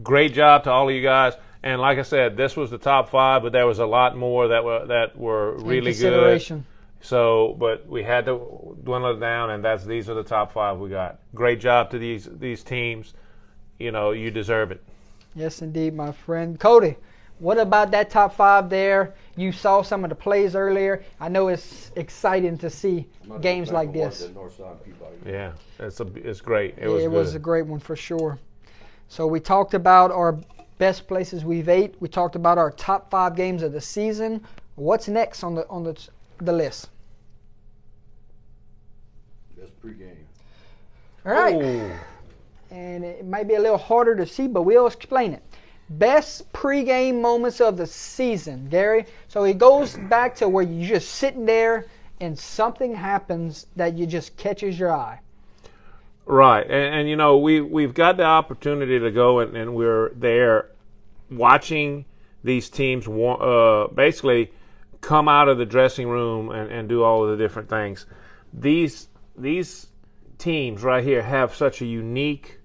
great job to all of you guys. And like I said, this was the top 5, but there was a lot more that were really good. So, but we had to dwindle it down, and these are the top 5 we got. Great job to these teams. You deserve it. Yes, indeed, my friend. Cody, what about that top 5 there? You saw some of the plays earlier. I know it's exciting to see games like this. Yeah, it's great. It was a great one for sure. So we talked about our best places we've ate. We talked about our top 5 games of the season. What's next on the list? Best pregame. All right. Ooh. And it might be a little harder to see, but we'll explain it. Best pregame moments of the season, Gary. So it goes back to where you're just sitting there and something happens that you just catches your eye. Right, and we've got the opportunity to go and we're there watching these teams basically come out of the dressing room and do all of the different things. These teams right here have such a unique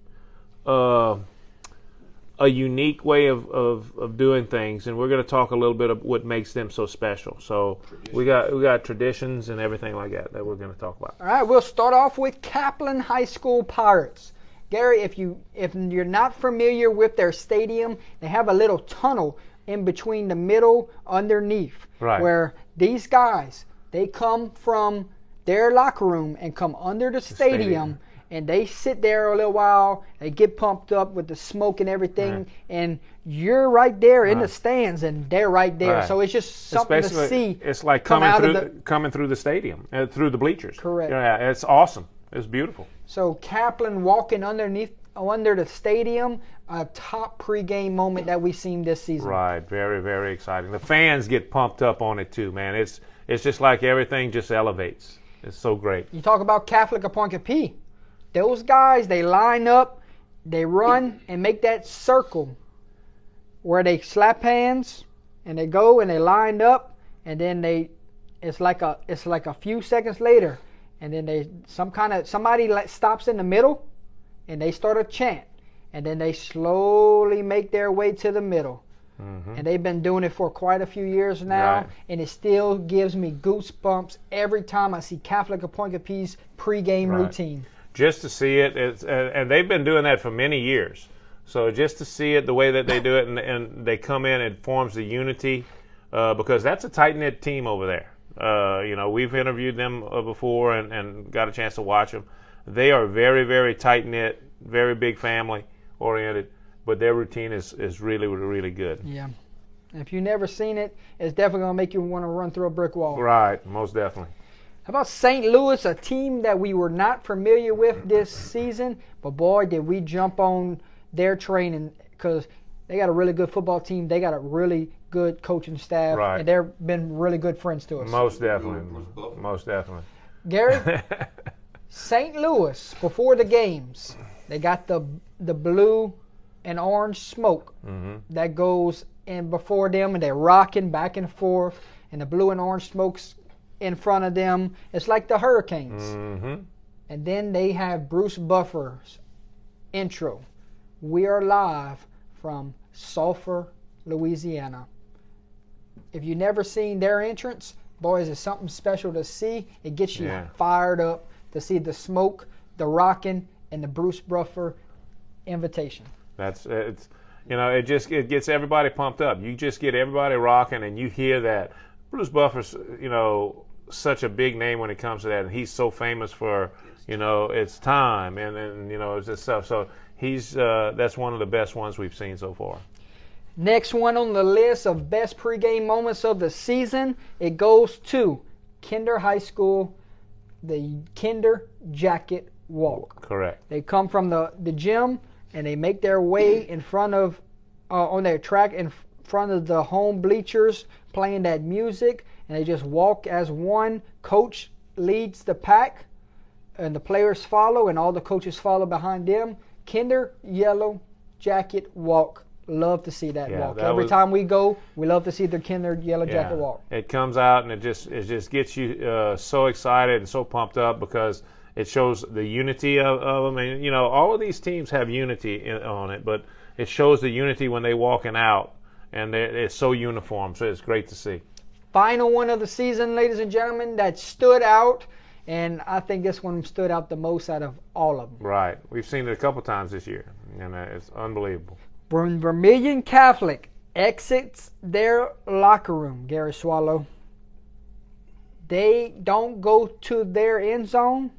way of doing things, and we're going to talk a little bit of what makes them so special. So we got traditions and everything like that we're going to talk about. All right, we'll start off with Kaplan High School Pirates. Gary, if you're not familiar with their stadium, they have a little tunnel in between the middle underneath, right, where these guys, they come from their locker room and come under the stadium. And they sit there a little while. They get pumped up with the smoke and everything. Right. And you're right there in the stands, and they're right there. Right. So it's just something to see. It's like coming through the stadium, through the bleachers. Correct. Yeah, it's awesome. It's beautiful. So Kaplan walking under the stadium, a top pregame moment that we've seen this season. Right. Very, very exciting. The fans get pumped up on it too, man. It's just like everything just elevates. It's so great. You talk about Catholic Appointed. Those guys, they line up, they run and make that circle where they slap hands and they go and they line up, and then it's like a few seconds later, and then somebody stops in the middle and they start a chant, and then they slowly make their way to the middle. Mm-hmm. And they've been doing it for quite a few years now, right, and it still gives me goosebumps every time I see Catholic Appointed P's pregame routine. Just to see it, and they've been doing that for many years. So just to see it the way that they do it, and they come in, it forms the unity, because that's a tight-knit team over there. We've interviewed them before and got a chance to watch them. They are very, very tight-knit, very big family-oriented, but their routine is really, really good. Yeah. If you've never seen it, it's definitely going to make you want to run through a brick wall. Right, most definitely. How about St. Louis, a team that we were not familiar with this season, but boy, did we jump on their training, because they got a really good football team. They got a really good coaching staff, right, and they've been really good friends to us. Most definitely. Most definitely. Gary, St. Louis, before the games, they got the blue and orange smoke that goes in before them, and they're rocking back and forth, and the blue and orange smoke's in front of them. It's like the Hurricanes. Mm-hmm. And then they have Bruce Buffer's intro. We are live from Sulphur, Louisiana. If you've never seen their entrance, boys, it's something special to see. It gets you fired up to see the smoke, the rocking, and the Bruce Buffer invitation. It gets everybody pumped up. You just get everybody rocking, and you hear that. Bruce Buffer's, such a big name when it comes to that, and he's so famous for, it's time and it's just stuff. So that's one of the best ones we've seen so far. Next one on the list of best pregame moments of the season, it goes to Kinder High School, the Kinder Jacket Walk. Correct. They come from the gym and they make their way in front of, on their track in front of the home bleachers playing that music, and they just walk as one. Coach leads the pack and the players follow and all the coaches follow behind them. Kinder Yellow Jacket Walk. Love to see that walk. Every time we go, we love to see the Kinder Yellow Jacket Walk. It comes out and it just gets you so excited and so pumped up because it shows the unity of them. And, you know, all of these teams have unity on it, but it shows the unity when they're walking out, and it's so uniform. So it's great to see. Final one of the season, ladies and gentlemen, that stood out, and I think this one stood out the most out of all of them. Right. We've seen it a couple times this year, and it's unbelievable. When Vermilion Catholic exits their locker room, Gary Swallow, they don't go to their end zone.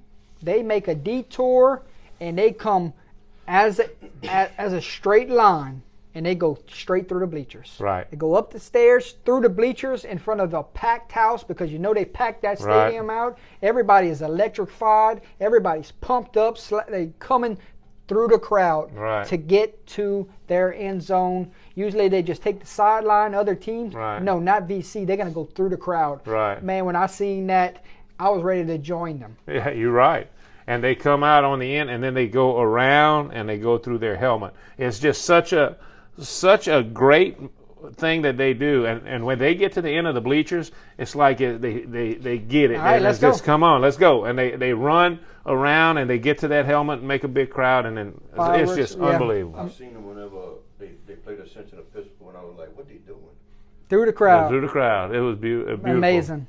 They make a detour, and they come as a straight line, and they go straight through the bleachers. Right. They go up the stairs, through the bleachers, in front of the packed house, because you know they packed that stadium out. Everybody is electrified. Everybody's pumped up. They coming through the crowd to get to their end zone. Usually they just take the sideline. Other teams, no, not VC. They're going to go through the crowd. Right. Man, when I seen that, I was ready to join them. Yeah, you're right. And they come out on the end, and then they go around, and they go through their helmet. It's just such a great thing that they do. And when they get to the end of the bleachers, it's like they get it. All right, let's go. Just come on, let's go. And they run around, and they get to that helmet and make a big crowd, and then it's just unbelievable. I've seen them whenever they played Ascension Episcopal, and I was like, what are they doing? Through the crowd. Through the crowd. It was beautiful. Amazing.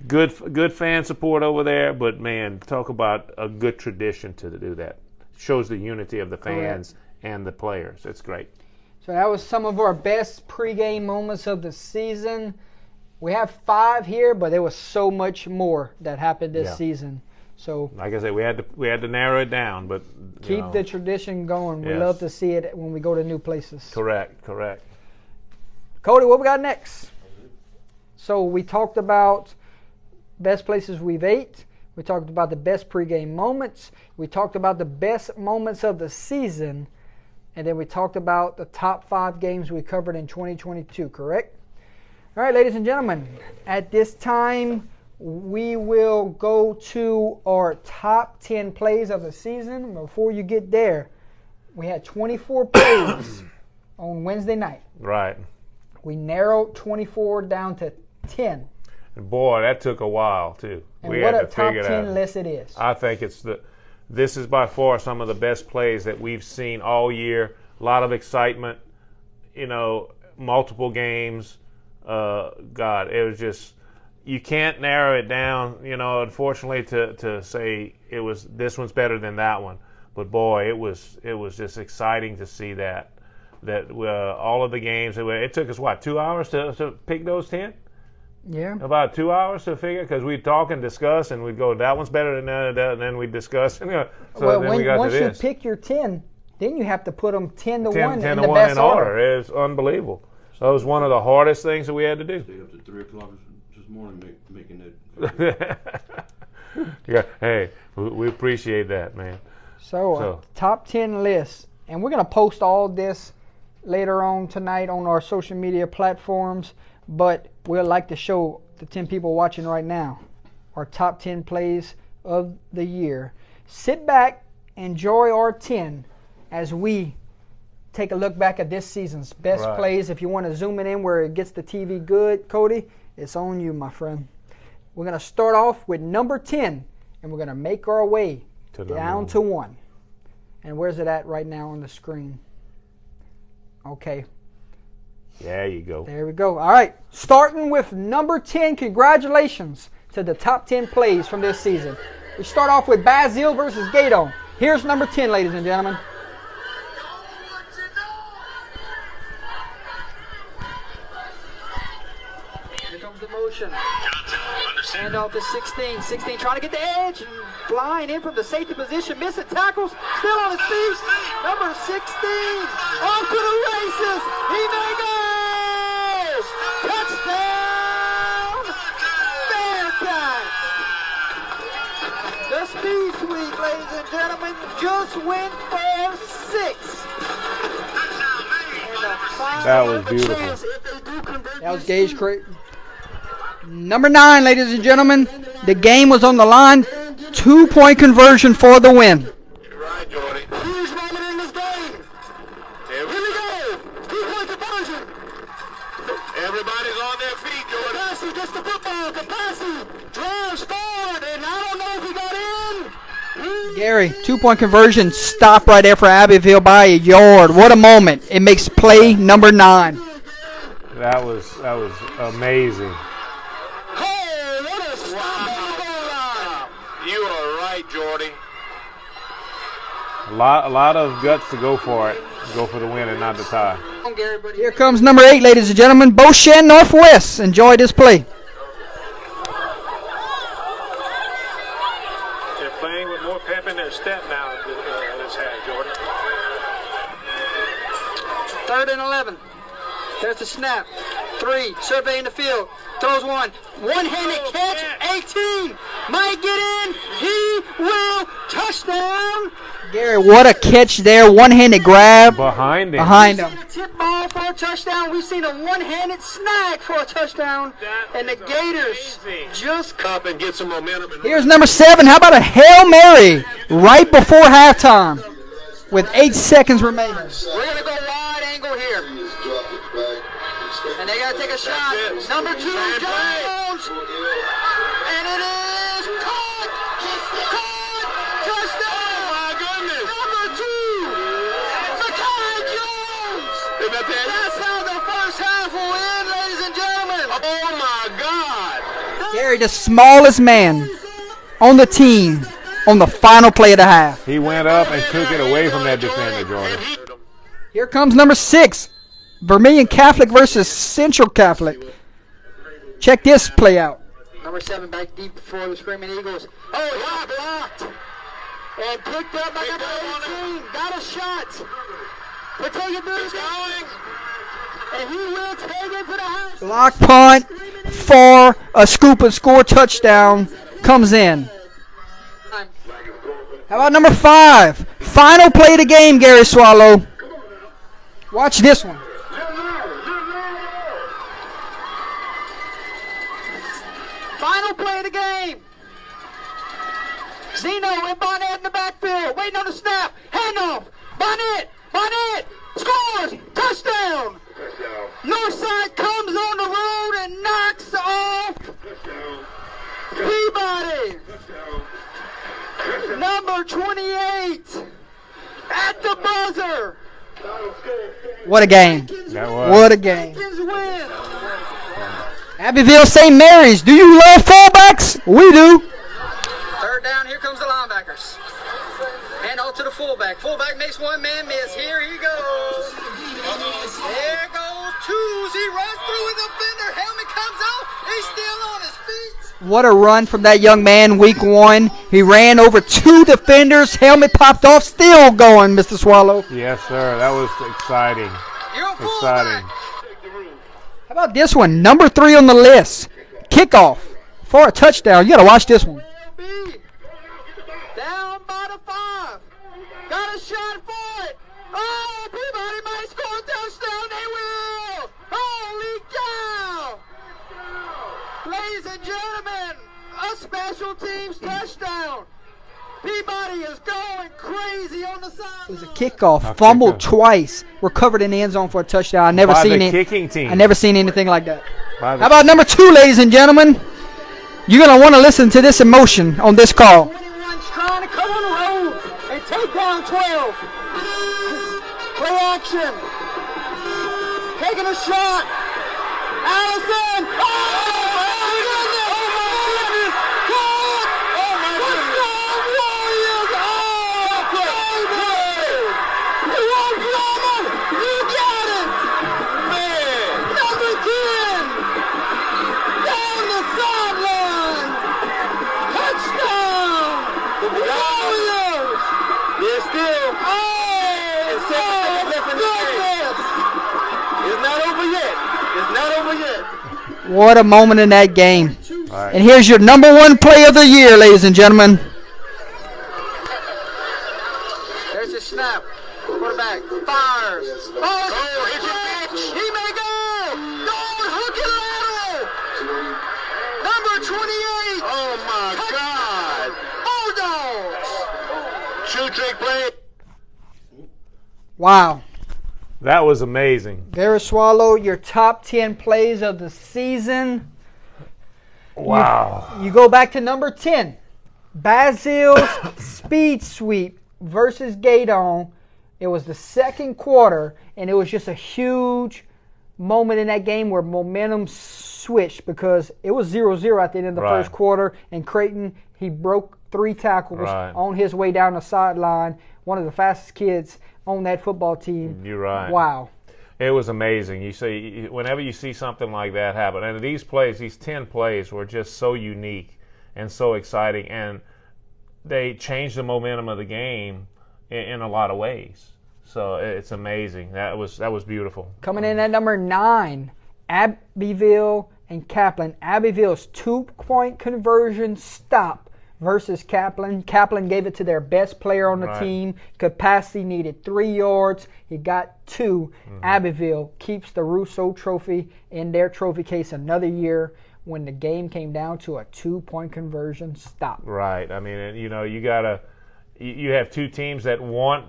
Good fan support over there, but man, talk about a good tradition to do that. Shows the unity of the fans and the players. It's great. So that was some of our best pregame moments of the season. We have 5 here, but there was so much more that happened this season. So, like I said, we had to narrow it down, but keep the tradition going. We love to see it when we go to new places. Correct. Cody, what we got next? So we talked about best places we've ate. We talked about the best pregame moments. We talked about the best moments of the season. And then we talked about the top 5 games we covered in 2022, correct? All right, ladies and gentlemen, at this time, we will go to our top 10 plays of the season. Before you get there, we had 24 plays on Wednesday night. Right. We narrowed 24 down to 10. And boy, that took a while too. And what a top 10 list it is. I think this is by far some of the best plays that we've seen all year. A lot of excitement, multiple games. God, it was just, you can't narrow it down, unfortunately to say this one's better than that one. But boy, it was just exciting to see that all of the games, it took us 2 hours to pick those 10? Yeah. About 2 hours to figure, because we'd talk and discuss, and we'd go, that one's better than that, and then we'd discuss. Once you pick your 10, then you have to put them 10 to 1 in the best order. It's unbelievable. So it was one of the hardest things that we had to do. Stay up to 3 o'clock this morning making that. Yeah, hey, we appreciate that, man. So top 10 lists, and we're going to post all this later on tonight on our social media platforms, but we'd like to show the 10 people watching right now our top 10 plays of the year. Sit back, enjoy our 10 as we take a look back at this season's best plays. If you want to zoom it in where it gets the TV good, Cody, it's on you, my friend. We're going to start off with number 10, and we're going to make our way down to 1. And where's it at right now on the screen? Okay. There you go. There we go. All right. Starting with number 10, congratulations to the top 10 plays from this season. We start off with Bazille versus Gato. Here's number 10, ladies and gentlemen. Here comes the motion. And off to 16. 16 trying to get the edge. And flying in from the safety position. Missing tackles. Still on his feet. Number 16. Off to the races. He may go. Touchdown. Bearcats. The Speed Sweep, ladies and gentlemen, just went for 6. That was beautiful. That was Gage Creighton. Number 9, ladies and gentlemen. The game was on the line. 2-point conversion for the win. Right, Jordy. Huge moment in this game. Here we go. 2-point conversion. Everybody's on their feet, Jordy. Capacity gets the football. Capacity drives forward, and I don't know if he got in. Gary, 2-point conversion. Stop right there for Abbeville by a yard. What a moment. It makes play number 9. That was amazing. Oh, what a stop on the goal line. You are right, Jordy. A lot of guts to go for it. Go for the win and not the tie. Here comes number 8, ladies and gentlemen. Beauchene Northwest. Enjoy this play. They're playing with more pep in their step now this half, Jordan. 3rd and 11. There's the snap. 3, surveying the field. Throws one. One-handed catch. 18. Might get in. He will. Touchdown. Gary, what a catch there. One-handed grab. Behind him. Behind him. Tip ball for a touchdown. We've seen a one-handed snag for a touchdown. And the Gators just Up and get some momentum. Here's number 7. How about a Hail Mary right before halftime with 8 seconds remaining? We're going to go wide angle here. And they got to take a shot. Number 2, Jones. And it is caught. Touchdown. Oh, my goodness. Number 2, Zakai Jones. That's how the first half will end, ladies and gentlemen. Oh, my God. Gary, the smallest man on the team on the final play of the half. He went up and took it away from that defender, Jordan. Here comes number 6. Vermilion Catholic versus Central Catholic. Check this play out. Number 7 back deep before the Screaming Eagles. Oh, yeah, blocked. And picked up by number 18. Got a shot. We're taking this going. And he will take it to the house. Block punt for a scoop and score touchdown comes in. How about number 5? Final play of the game, Gary Swallow. Watch this one. Final play of the game. Zeno and Bonnet in the backfield. Waiting on the snap. Handoff. Bonnet. Scores. Touchdown. Northside comes on the road and knocks off Peabody. Number 28 at the buzzer. What a game. That was. What a game. Abbeville St. Mary's, do you love fullbacks? We do. 3rd down, here comes the linebackers. Hand off to the fullback. Fullback makes one man miss. Here he goes. There goes Tuesday. Runs through his defender. Helmet comes out. He's still on his feet. What a run from that young man week 1. He ran over 2 defenders. Helmet popped off. Still going, Mr. Swallow. Yes, sir. That was exciting. You're a Exciting. How about this one? Number 3 on the list. Kickoff for a touchdown. You got to watch this one. Down by the 5. Got a shot for it. Oh, Peabody might score a touchdown. They will. Holy cow. Ladies and gentlemen, a special teams touchdown. Peabody is going crazy on the side. It was a kickoff, fumbled twice, recovered in the end zone for a touchdown. I never By seen the it. kicking team. I never seen anything like that. By the- How about number 2, ladies and gentlemen? You're gonna want to listen to this emotion on this call. 21's trying to come on the road and take down 12. Play action. Taking a shot. Allison. Oh my goodness. still. It's not over yet. It's not over yet. What a moment in that game. Right. And here's your number one play of the year, ladies and gentlemen. There's a snap. Quarterback fires. Oh, hit your pitch. He may go. Going hook and ladder. Number 28. Oh my God. Bulldogs. Shoe trick play. Wow. That was amazing. Vera Swallow, your top 10 plays of the season. Wow. You go back to number 10. Basil's speed sweep versus Gaydon. It was the second quarter, and it was just a huge moment in that game where momentum switched because it was 0-0 at the end of the Right. first quarter, and Creighton, he broke 3 tackles Right. on his way down the sideline. One of the fastest kids on that football team. You're right. Wow. It was amazing. You see, whenever you see something like that happen, and these plays, these 10 plays were just so unique and so exciting, and they changed the momentum of the game in a lot of ways. So it's amazing. That was beautiful. Coming in at number 9, Abbeville and Kaplan. Abbeville's 2-point conversion stop versus Kaplan. Kaplan gave it to their best player on the Right. team. Capacity needed 3 yards. He got 2. Abbeville keeps the Rousseau Trophy in their trophy case another year when the game came down to a 2-point conversion stop. Right. I mean, you know, you have two teams that want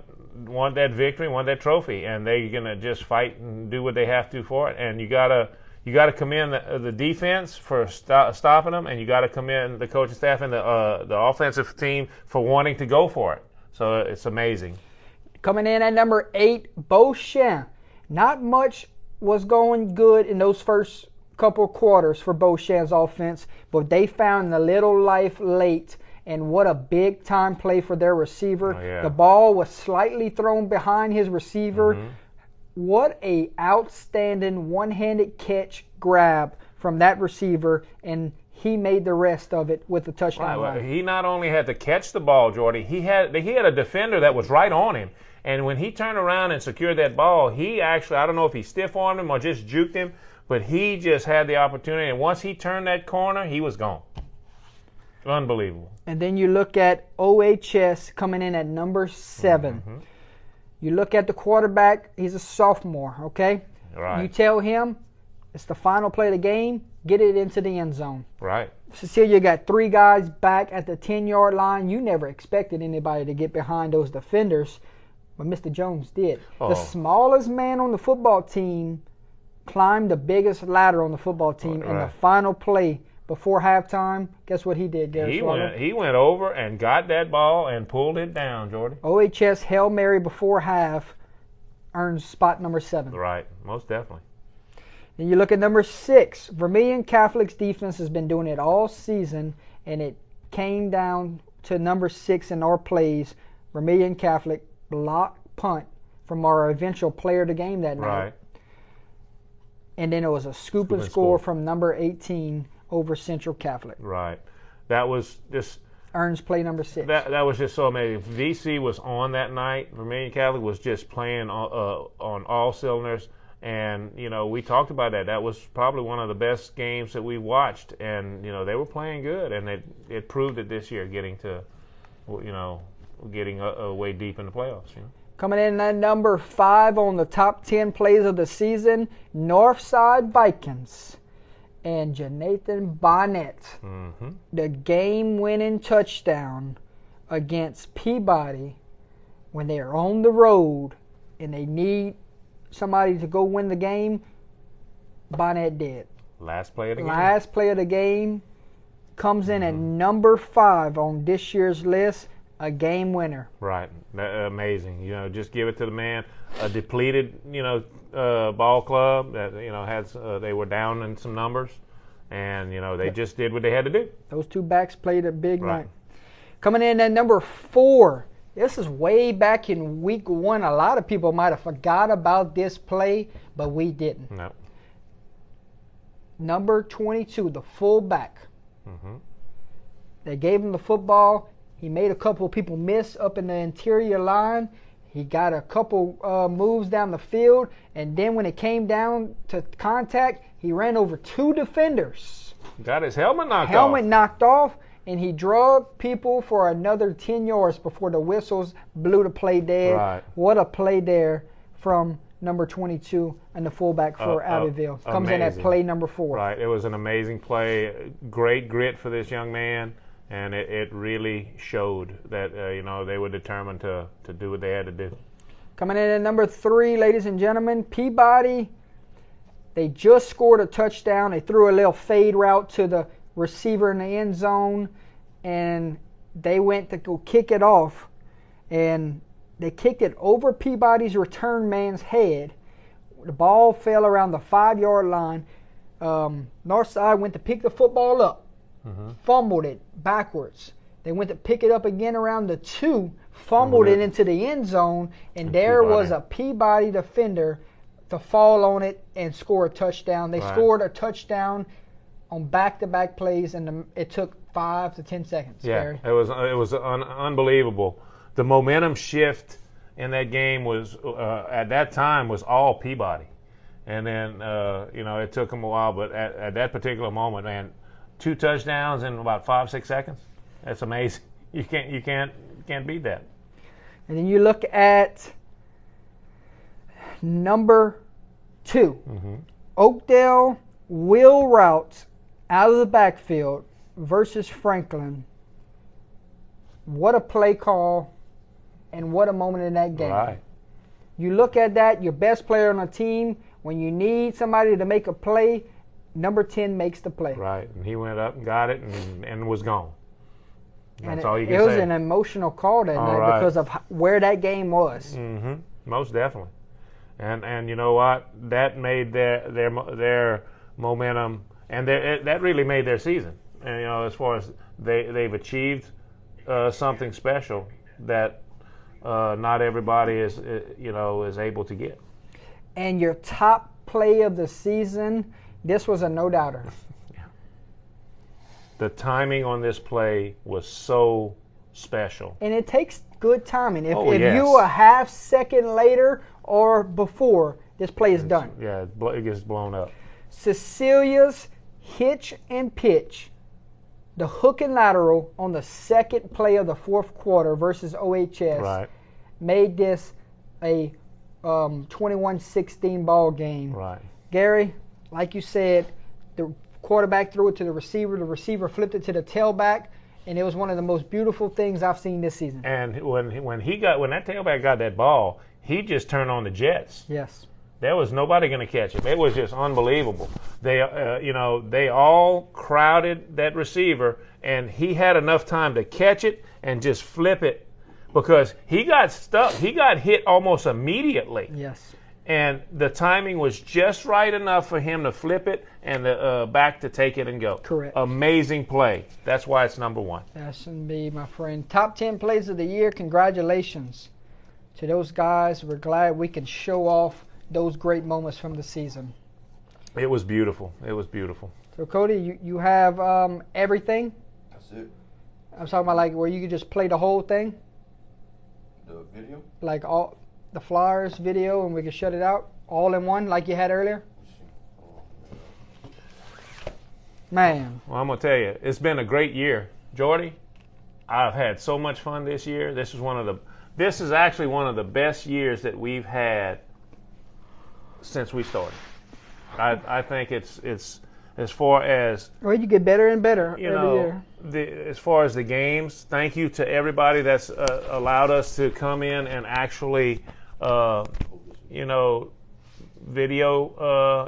that victory, want that trophy, and they're gonna just fight and do what they have to for it. And you gotta commend the defense for stopping them, and you gotta commend the coaching staff and the offensive team for wanting to go for it. So it's amazing. Coming in at number 8, Beauchamp. Not much was going good in those first couple quarters for Beauchamp's offense, but they found a little life late, and what a big-time play for their receiver. Oh, yeah. The ball was slightly thrown behind his receiver. What a outstanding one-handed catch grab from that receiver, and he made the rest of it with the touchdown. Right. run. He not only had to catch the ball, Jordy, he had a defender that was right on him. And when he turned around and secured that ball, he actually, I don't know if he stiff-armed him or just juked him, but he just had the opportunity. And once he turned that corner, he was gone. Unbelievable. And then you look at OHS coming in at number 7. You look at the quarterback, he's a sophomore, okay? Right. You tell him it's the final play of the game, get it into the end zone. Right. Cecilia got 3 guys back at the 10-yard line. You never expected anybody to get behind those defenders, but Mr. Jones did. Oh. The smallest man on the football team climbed the biggest ladder on the football team in the Right. final play before halftime. Guess what he did, Gary Swallow? He went over and got that ball and pulled it down, Jordy. OHS Hail Mary before half earns spot number 7. Right. Most definitely. Then you look at number 6. Vermilion Catholic's defense has been doing it all season, and it came down to number 6 in our plays. Vermilion Catholic block punt from our eventual player of the game that night. Right. And then it was a scoop and score from number 18 over Central Catholic. Right. That was just Earns play number 6. that was just so amazing. VC was on that night. Vermilion Catholic was just playing on all cylinders. And, you know, we talked about that. That was probably one of the best games that we watched. And, you know, they were playing good. And it proved it this year, getting way deep in the playoffs. You know? Coming in at number 5 on the top 10 plays of the season, Northside Vikings and Jonathan Bonnet. The game-winning touchdown against Peabody when they are on the road and they need somebody to go win the game. Bonnet did. Last play of the game. Last play of the game comes in at number 5 on this year's list. A game winner. Right. Amazing. You know, just give it to the man. A depleted, ball club that, they were down in some numbers. And, they just did what they had to do. Those 2 backs played a big Right. night. Coming in at number 4. This is way back in week 1. A lot of people might have forgot about this play, but we didn't. No. Number 22, the fullback. They gave him the football. He made a couple of people miss up in the interior line. He got a couple moves down the field, and then when it came down to contact, he ran over 2 defenders. Got his helmet knocked off, and he drug people for another 10 yards before the whistles blew the play dead. Right. What a play there from number 22 and the fullback for Abbeville. Comes in at play number 4. Right. It was an amazing play. Great grit for this young man, and it really showed that they were determined to do what they had to do. Coming in at number 3, ladies and gentlemen, Peabody. They just scored a touchdown. They threw a little fade route to the receiver in the end zone, and they went to go kick it off, and they kicked it over Peabody's return man's head. The ball fell around the 5-yard line. Northside went to pick the football up, fumbled it backwards. They went to pick it up again around the 2, fumbled it into the end zone, and there was a Peabody defender to fall on it and score a touchdown. They scored a touchdown on back-to-back plays, and it took 5 to 10 seconds. Yeah, Barry. it was unbelievable. The momentum shift in that game was at that time was all Peabody, and then it took them a while, but at that particular moment, man, 2 touchdowns in about 5-6 seconds. That's amazing. You can't beat that. And then you look at number 2, Oakdale wheel route out of the backfield versus Franklin. What a play call, and what a moment in that game. Right. You look at that, your best player on the team, when you need somebody to make a play, number 10 makes the play. Right, and he went up and got it and was gone. That's and all you can say. It was say. an emotional call that night because of where that game was. Most definitely. And you know what? That made their momentum, and that really made their season. And as far as they've achieved something special that not everybody is able to get. And your top play of the season, this was a no-doubter. The timing on this play was so special. And it takes good timing. If yes. you a half second later or before, this play is done. Yeah, it gets blown up. Cecilia's hitch and pitch, the hook and lateral on the second play of the 4th quarter versus OHS, made this a 21-16 ball game. Right. Gary, like you said, the quarterback threw it to the receiver flipped it to the tailback, and it was one of the most beautiful things I've seen this season. And when that tailback got that ball, he just turned on the jets. Yes. There was nobody going to catch him. It was just unbelievable. They all crowded that receiver, and he had enough time to catch it and just flip it because he got stuck. He got hit almost immediately. Yes. And the timing was just right enough for him to flip it and the back to take it and go. Correct. Amazing play. That's why it's number 1. S&B, my friend. Top 10 plays of the year. Congratulations to those guys. We're glad we can show off those great moments from the season. It was beautiful. It was beautiful. So, Cody, you have everything? That's it. I'm talking about like where you could just play the whole thing? The video? Like all the Flyers video, and we could shut it out all in one like you had earlier? Man. Well, I'm going to tell you, it's been a great year. Jordy, I've had so much fun this year. This is actually one of the best years that we've had since we started. I think it's as far as well, you get better and better every year. As far as the games, thank you to everybody that's allowed us to come in and actually video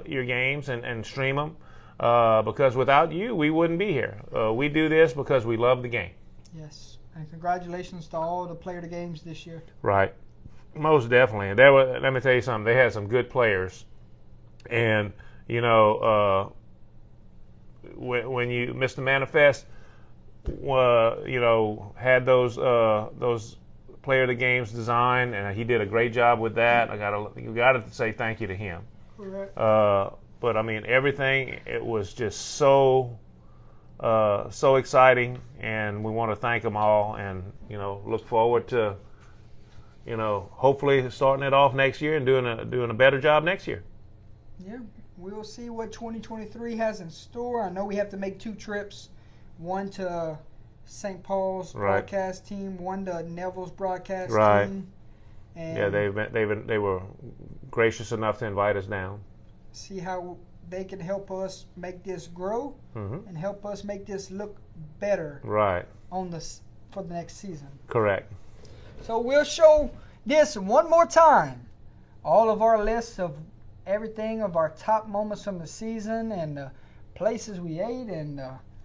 your games and stream them. Because without you, we wouldn't be here. We do this because we love the game. Yes, and congratulations to all the player of the games this year. Right, most definitely. And let me tell you something. They had some good players, and when you Mr. Manifest, had those player of the games designed, and he did a great job with that. You got to say thank you to him. Correct. But I mean, everything, it was just so so exciting, and we want to thank them all, and look forward to hopefully starting it off next year and doing a better job next year. Yeah, we'll see what 2023 has in store. I know we have to make 2 trips, one to St. Paul's broadcast team, one to Neville's broadcast team. And yeah, they were gracious enough to invite us down. See how they can help us make this grow and help us make this look better. Right. For the next season. Correct. So we'll show this one more time. All of our lists of everything of our top moments from the season and the places we ate and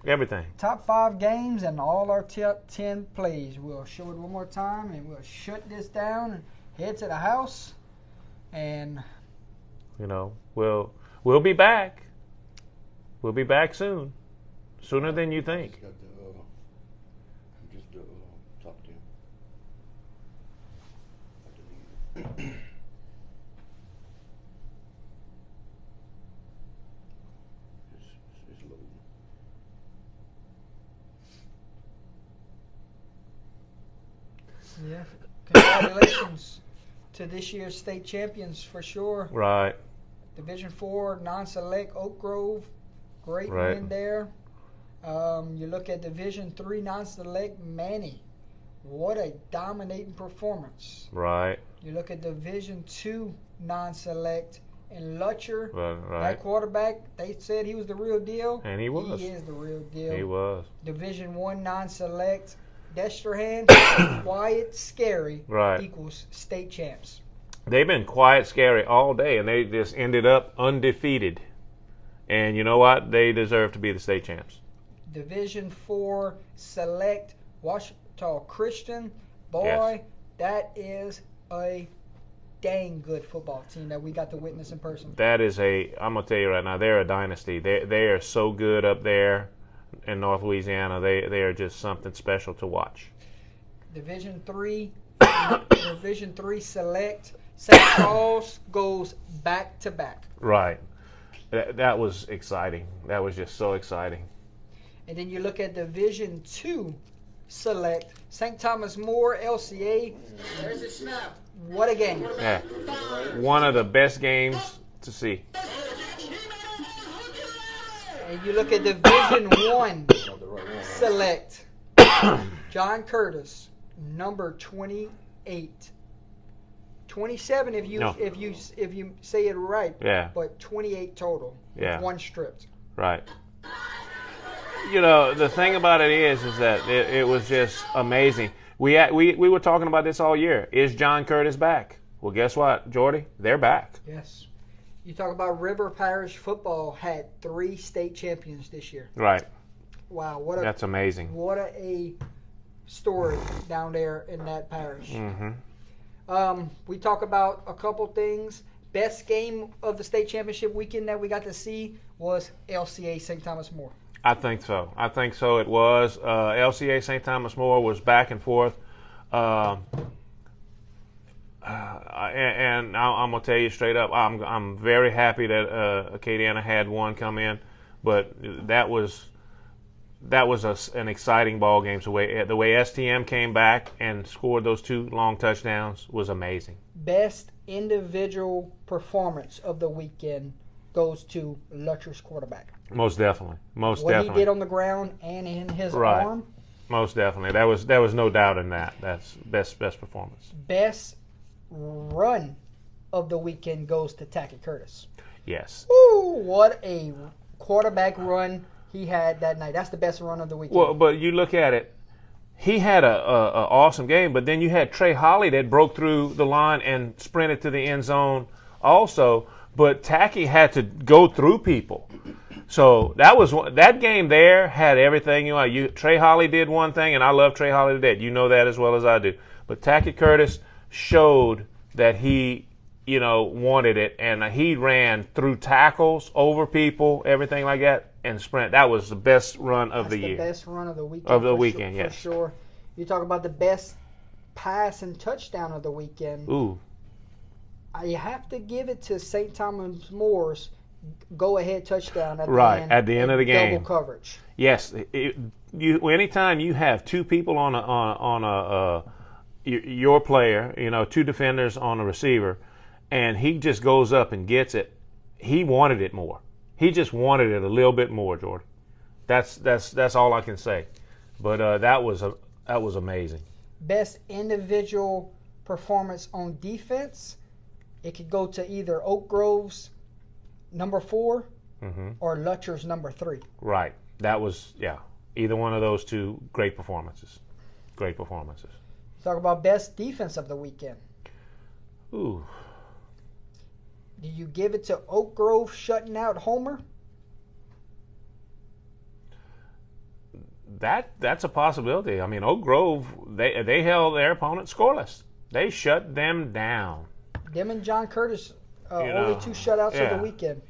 everything. Top 5 games and all our 10 plays. We'll show it one more time and we'll shut this down and head to the house. And we'll be back. We'll be back soon. Sooner than you think. Just talk to him. It's loading. yeah, congratulations to this year's state champions for sure. Right. Division 4 non-select Oak Grove, great Right. win there. You look at Division 3 non-select Manny, what a dominating performance. Right. You look at Division 2 non-select in Lutcher, Right. that quarterback, they said he was the real deal. And he was. He is the real deal. He was. Division 1 non-select Destrehan, quiet, scary, Right. equals state champs. They've been quiet, scary all day, and they just ended up undefeated. And you know what? They deserve to be the state champs. Division 4 select Washita Christian. Boy, Yes. that is a dang good football team that we got to witness in person. That is I'm going to tell you right now, they're a dynasty. They are so good up there in North Louisiana. They are just something special to watch. Division 3 Division 3 select St. Paul's goes back to back. Right. That was exciting. That was just so exciting. And then you look at Division 2 select St. Thomas More LCA. There's a snap. What a game. Yeah. One of the best games to see. And you look at Division 1 select John Curtis, number 28. 27 if you No. if you say it right. Yeah. But 28 total. Yeah. One stripped. Right. The thing about it is that it was just amazing. We were talking about this all year. Is John Curtis back? Well, guess what, Jordy? They're back. Yes. You talk about River Parish football had 3 state champions this year. Right. Wow, That's amazing. what a story down there in that parish. Mm-hmm. We talk about a couple things. Best game of the state championship weekend that we got to see was LCA St. Thomas More. I think so. It was. LCA St. Thomas More was back and forth. And I'm going to tell you straight up, I'm very happy that Acadiana had one come in, but that was an exciting ball game. The way STM came back and scored those 2 long touchdowns was amazing. Best individual performance of the weekend goes to Lutcher's quarterback. Most definitely. What he did on the ground and in his Right. arm. Most definitely. There was no doubt in that. That's best performance. Best run of the weekend goes to Tackett Curtis. Yes. Ooh, what a quarterback run he had that night. That's the best run of the weekend. Well, but you look at it, he had a awesome game, but then you had Trey Holly that broke through the line and sprinted to the end zone also, but Tacky had to go through people. So that game there had everything. Trey Holly did one thing, and I love Trey Holly to death. You know that as well as I do. But Tacky Curtis showed that he, wanted it, and he ran through tackles, over people, everything like that, and sprint. That was the best run of the year. That's the best run of the weekend. Of the for weekend, sure, yes. For sure. You talk about the best pass and touchdown of the weekend. Ooh. I have to give it to St. Thomas More's go-ahead touchdown at Right, the end. at the end of the game. Double coverage. Yes, anytime you have two people your player, two defenders on a receiver, and he just goes up and gets it, he wanted it more. He just wanted it a little bit more, Jordan. That's all I can say. But that was amazing. Best individual performance on defense, it could go to either Oak Grove's number 4 or Lutcher's number 3. Right. That was, either one of those two, great performances. Great performances. Talk about best defense of the weekend. Ooh. Do you give it to Oak Grove shutting out Homer? That's a possibility. I mean, Oak Grove, they held their opponent scoreless. They shut them down. Them and John Curtis, only 2 shutouts of the weekend.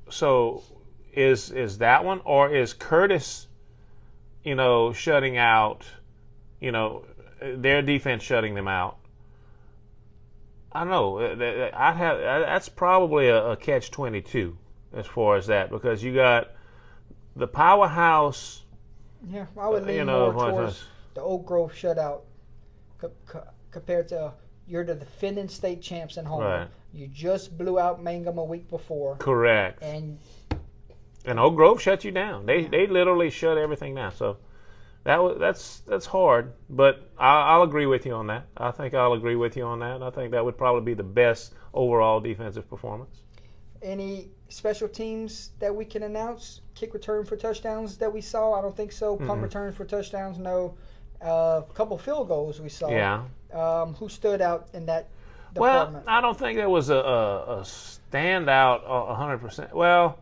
So is that one, or is Curtis, shutting out, their defense shutting them out? I don't know. That's probably a catch-22 as far as that, because you got the powerhouse. Yeah, I would lean more towards the Oak Grove shutout compared to you're the defending state champs in Homer. Right. You just blew out Mangum a week before. Correct. And Oak Grove shut you down. They literally shut everything down. So that's hard, but I'll agree with you on that. I think I'll agree with you on that. I think that would probably be the best overall defensive performance. Any special teams that we can announce? Kick return for touchdowns that we saw? I don't think so. Punt returns for touchdowns? No. A couple field goals we saw. Yeah. Who stood out in that department? Well, I don't think there was a standout 100%. Well,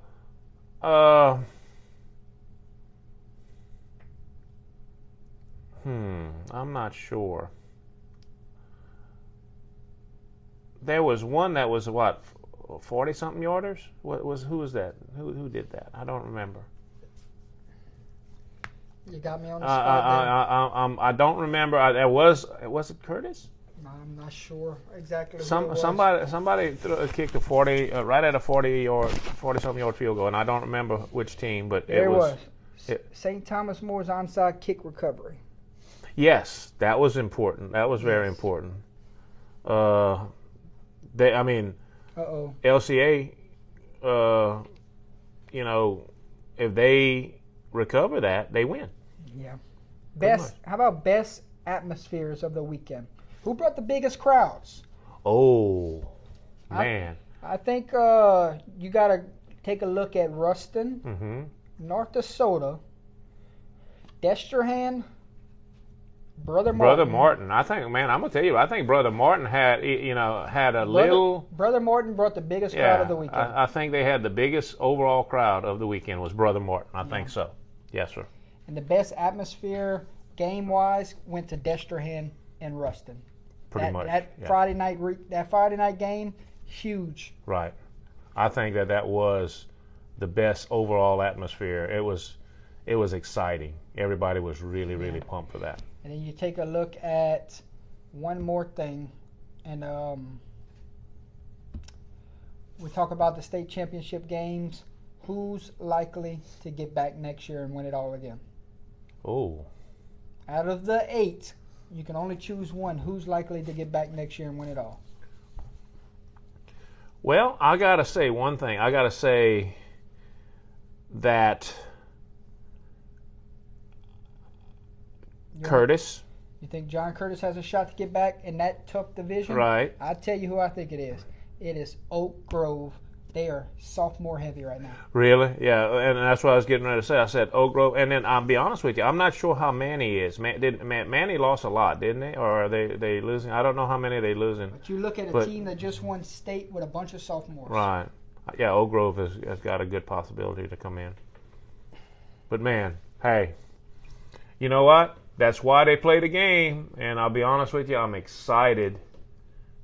I'm not sure. There was one that was 40-something yarders? Who was that? Who did that? I don't remember. You got me on the spot. I don't remember. Was it Curtis? I'm not sure exactly. Somebody kicked a 40 right at a 40-something yard field goal, and I don't remember which team, but it was St. Thomas More's onside kick recovery. Yes, that was important. That was very important. LCA, if they recover that, they win. Yeah. How about best atmospheres of the weekend? Who brought the biggest crowds? Oh, man. I think you got to take a look at Ruston, North DeSoto, Destrehan, Brother Martin. I think, man, I'm gonna tell you, I think Brother Martin had little. Brother Martin brought the biggest crowd of the weekend. I think they had the biggest overall crowd of the weekend was Brother Martin. I think so. Yes, sir. And the best atmosphere, game-wise, went to Destrehan and Ruston. Pretty much. Friday night game, huge. Right. I think that was the best overall atmosphere. It was exciting. Everybody was really pumped for that. And then you take a look at one more thing, and we talk about the state championship games. Who's likely to get back next year and win it all again? Oh. Out of the 8, you can only choose one. Who's likely to get back next year and win it all? Well, I got to say one thing. I got to say that Curtis. You think John Curtis has a shot to get back in that tough division? Right. I'll tell you who I think it is. It is Oak Grove. They are sophomore heavy right now. Really? Yeah, and that's what I was getting ready to say. I said Oak Grove, and then I'll be honest with you, I'm not sure how Manny is. Manny lost a lot, didn't they? Or are they losing? I don't know how many they losing. But you look at a team that just won state with a bunch of sophomores. Right. Yeah, Oak Grove has got a good possibility to come in. But, man, hey, you know what? That's why they play the game, and I'll be honest with you, I'm excited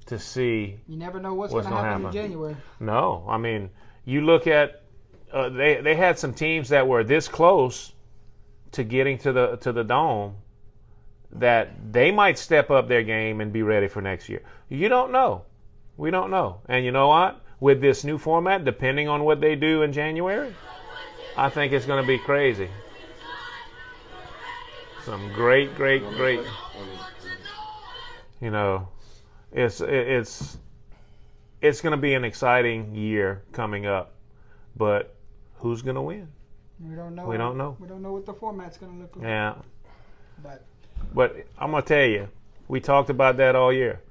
to see. You never know what's going to happen in January. No, I mean, you look at they had some teams that were this close to getting to the dome that they might step up their game and be ready for next year. You don't know. We don't know, and you know what? with this new format, depending on what they do in January, I think it's going to be crazy. Some great. You know, it's going to be an exciting year coming up, but who's going to win? We don't know. We don't know. We don't know what the format's going to look like. Yeah. But I'm going to tell you, we talked about that all year.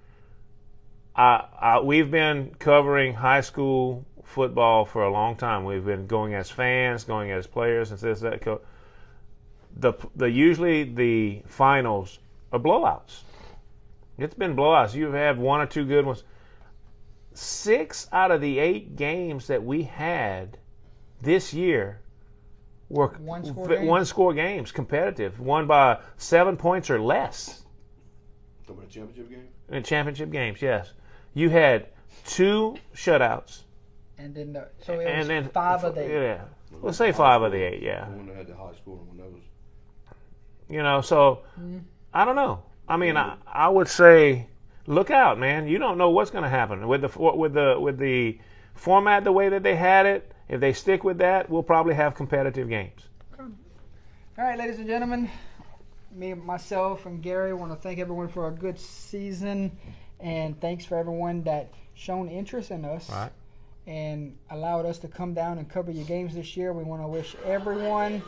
We've been covering high school football for a long time. We've been going as fans, going as players, and this, that. Usually the finals are blowouts. It's been blowouts. You have one or two good ones. 6 out of the 8 games that we had this year were one-score games, competitive, won by 7 points or less. Talking about a championship game? In championship games, yes. You had 2 shutouts. And then so it was 5 of the 8. Yeah, let's say 5 of the 8. Yeah. The one that had the high score, one that was. You know, so I don't know. I mean, I would say, look out, man. You don't know what's going to happen with the format the way that they had it. If they stick with that, we'll probably have competitive games. All right, ladies and gentlemen, myself, and Gary want to thank everyone for a good season, and thanks for everyone that shown interest in us and allowed us to come down and cover your games this year. We want to wish everyone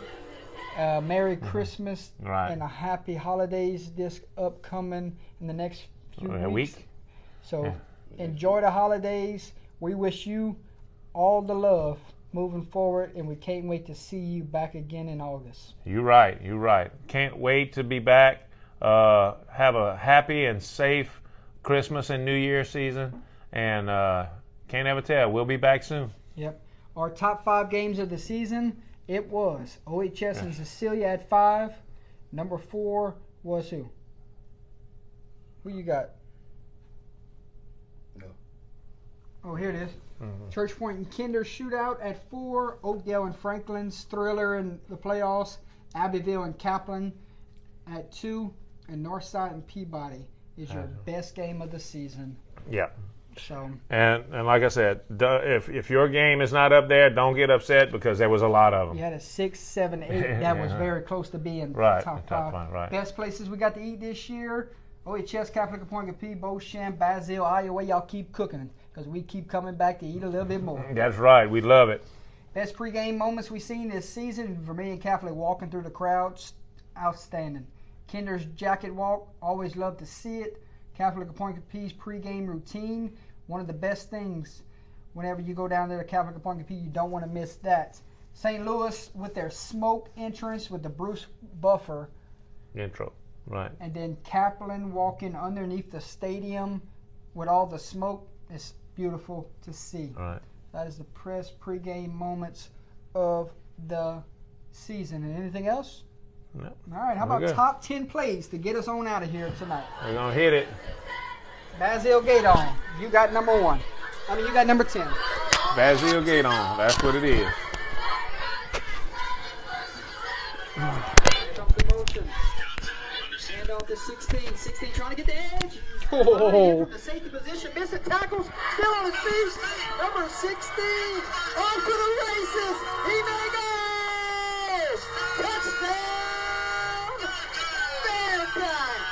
a Merry Christmas and a Happy Holidays this upcoming in the next few weeks. So enjoy the holidays. We wish you all the love moving forward, and we can't wait to see you back again in August. You're right. Can't wait to be back. Have a happy and safe Christmas and New Year season, and can't ever tell. We'll be back soon. Yep. Our top 5 games of the season, it was OHS and Cecilia at 5. Number 4 was who? Who you got? No. Oh, here it is. Church Point and Kinder shootout at 4. Oakdale and Franklin's thriller in the playoffs. Abbeville and Kaplan at 2. And Northside and Peabody is your best game of the season. Yeah. So. And like I said, if your game is not up there, don't get upset because there was a lot of them. You had a 6, 7, 8 that was very close to being top 5. Right. Best places we got to eat this year: OHS, Catholic Appointment P, Beauchamp, Basile, Iowa. Y'all keep cooking because we keep coming back to eat a little bit more. That's right. We love it. Best pregame moments we've seen this season: Vermilion Catholic walking through the crowd, outstanding. Kinder's jacket walk, always love to see it. Catholic Appointment P's pregame routine, one of the best things. Whenever you go down there to Catholic Appointment P, you don't want to miss that. St. Louis with their smoke entrance with the Bruce Buffer intro, right? And then Kaplan walking underneath the stadium with all the smoke. It's beautiful to see. Right. That is the pregame moments of the season. And anything else? No. All right, how about top 10 plays to get us on out of here tonight? We're going to hit it. Basile Gaydon, you got number 1. You got number 10. Basile Gaydon, that's what it is. Here comes the motion. Hand off to 16. 16 trying to get the edge. From the safety position, missing tackles, still on his feet. Number 16, on to the races. He may go. Touchdown, Bearcats.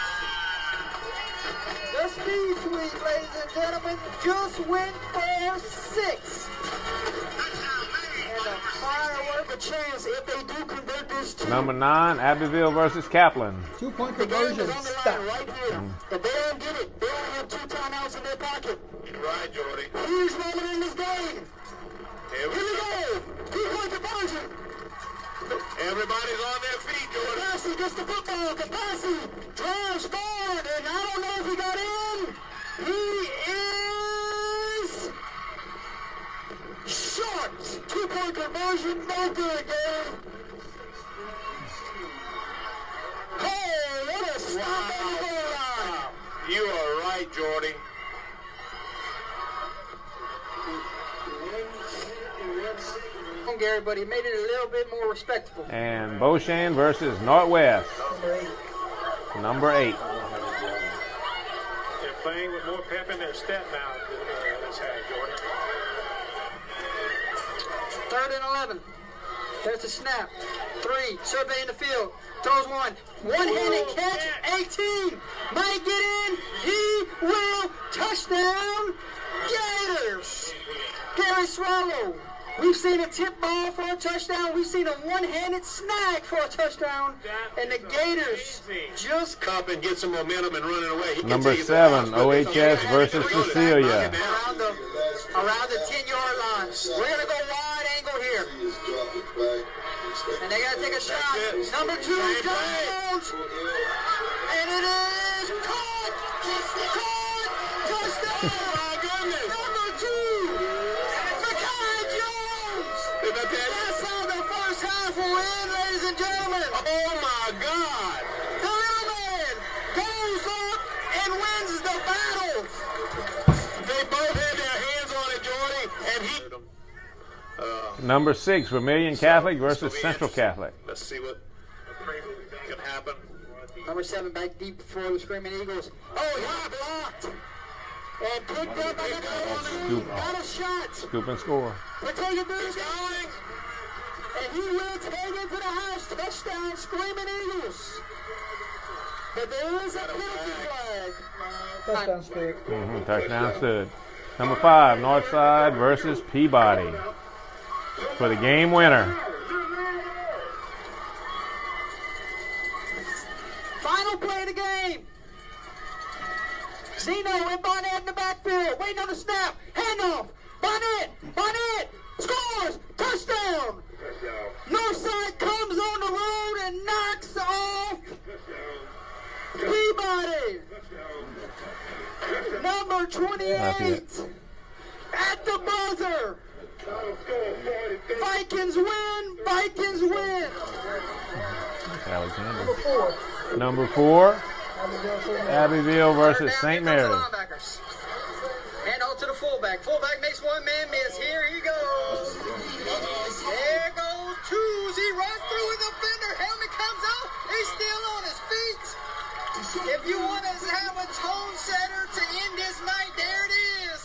The speed sweep, ladies and gentlemen, just went for 6. And a firework, a chance if they do convert this to Number 9, Abbeville versus Kaplan. 2-point conversion. Stop. Right here. If they don't get it, they only have 2 timeouts in their pocket. Right, Jordy. Huge moment in this game. Here we go. 2-point conversion. Everybody's on their feet, Jordy. Capacity gets the football. Capacity drives forward, and I don't know if he got in. He is short. 2-point conversion, no good, Dave. Oh, what a stop on the goal line. You are right, Jordy. Gary, but he made it a little bit more respectable. And Beauchamp versus Northwest. Number 8. They're playing with more pep in their step now. Gators have, Jordan. 3rd and 11. There's the snap. 3, surveying the field. Throws one. One-handed catch. 18. Might get in. He will. Touchdown. Gators. Gary Swallow. We've seen a tip ball for a touchdown. We've seen a one-handed snag for a touchdown. And the Gators just Cup and get some momentum and running away. He can Number take it to 7, the house, but OHS versus Cecilia. around the 10-yard line. We're going to go wide angle here. And they got to take a shot. Number 2, Jones. And it is caught. Touchdown. My goodness. Number 2, Makai Jones. That's how the first half will end, ladies and gentlemen. Oh my God. The little man goes up and wins the battle. They both had their hands on it, Jordy, and he. Number 6, Vermilion Catholic versus Central Catholic. Let's see what can happen. Number 7 back deep for the Screaming Eagles. Oh, he blocked. And picked up by Scoop. got a shot. Scoop and score. We're taking this going. And he will take it to the house. Touchdown, Screaming Eagles. But there is a penalty flag. Touchdown stood. Touchdown stood. Number 5, Northside versus Peabody for the game winner. Final play of the game. Zeno and Barnett in the backfield, waiting on the snap. Handoff. Barnett scores. Touchdown. Northside comes on the road and knocks off Peabody. Number 28 at the buzzer. Vikings win. Alexander. Number 4, Abbeville versus St. Mary's. Hand off to the fullback. Fullback makes one man miss. Here he goes. There goes Tuesday. Right through his defender. Helmet comes out. He's still on his feet. If you want to have a tone setter to end this night, there it is.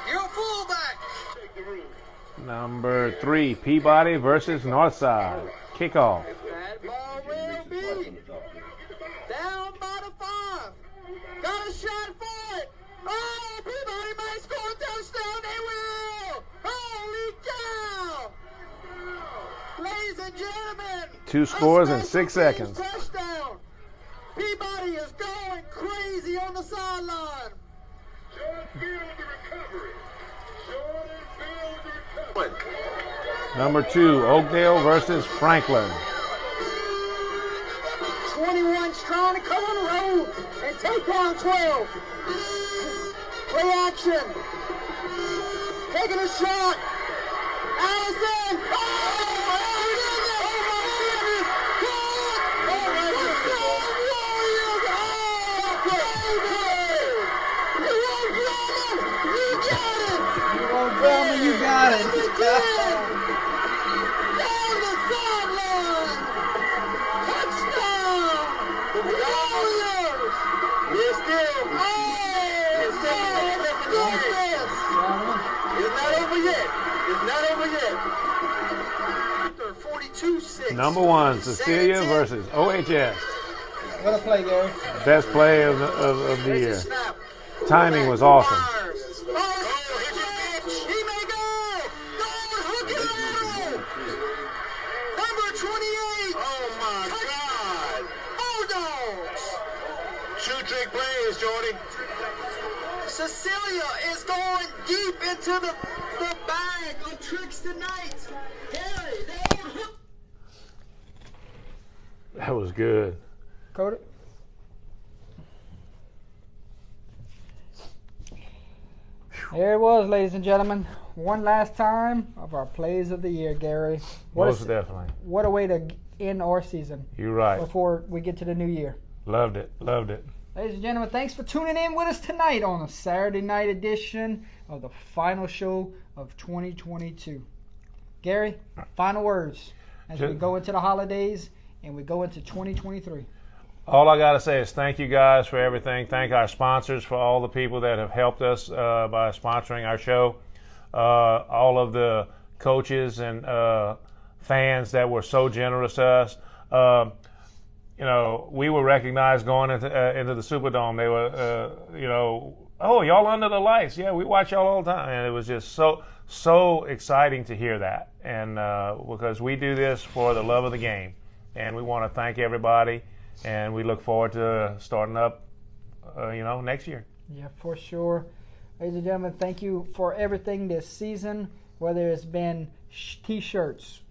You're a fullback. Number 3, Peabody versus Northside. Kickoff. That ball will be down by the 5. Got a shot for it. Oh, Peabody might score a touchdown. They will. Holy cow. Ladies and gentlemen. 2 scores a in 6 special seconds. teams touchdown. Peabody is going crazy on the sideline. Number 2, Oakdale versus Franklin. 21's trying to come on the road and take down 12. Play action. Taking a shot. Allison. Oh, it is it. Oh, my goodness. Warriors. Oh, baby. You won't grab it. You got it. You got it. Down the sideline. Touchdown. Warriors. We're still. It's not over yet. 42-6. Number 1, Cecilia versus OHS. What a play, Gary. Best play of the year. Timing was awesome. He may go. Hook and lateral. Number 28. Oh my God. Bulldogs. Shoe trick plays, Jordy. Cecilia is going deep into the bag of tricks tonight. Harry, That was good. Cody. There it was, ladies and gentlemen. One last time of our plays of the year, Gary. Most definitely. What a way to end our season You're right. before we get to the new year. Loved it. Ladies and gentlemen, thanks for tuning in with us tonight on a Saturday night edition of the final show of 2022. Gary, final words as we go into the holidays and we go into 2023. All I got to say is thank you guys for everything. Thank our sponsors for all the people that have helped us by sponsoring our show. All of the coaches and fans that were so generous to us. You know, we were recognized going into the Superdome. They were, you know, oh, y'all under the lights. Yeah, we watch y'all all the time. And it was just so exciting to hear that. And because we do this for the love of the game. And we want to thank everybody. And we look forward to starting up, you know, next year. Yeah, for sure. Ladies and gentlemen, thank you for everything this season, whether it's been T-shirts,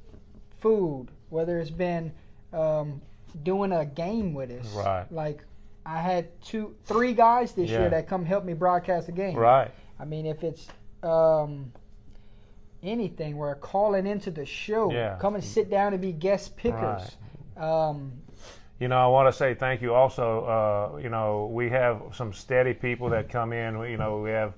food, whether it's been doing a game with us. Right. Like, I had 3 guys this year that come help me broadcast the game. Right. I mean, if it's anything, we're calling into the show. Yeah. Come and sit down and be guest pickers. Right. You know, I want to say thank you also. You know, we have some steady people that come in. You know, we have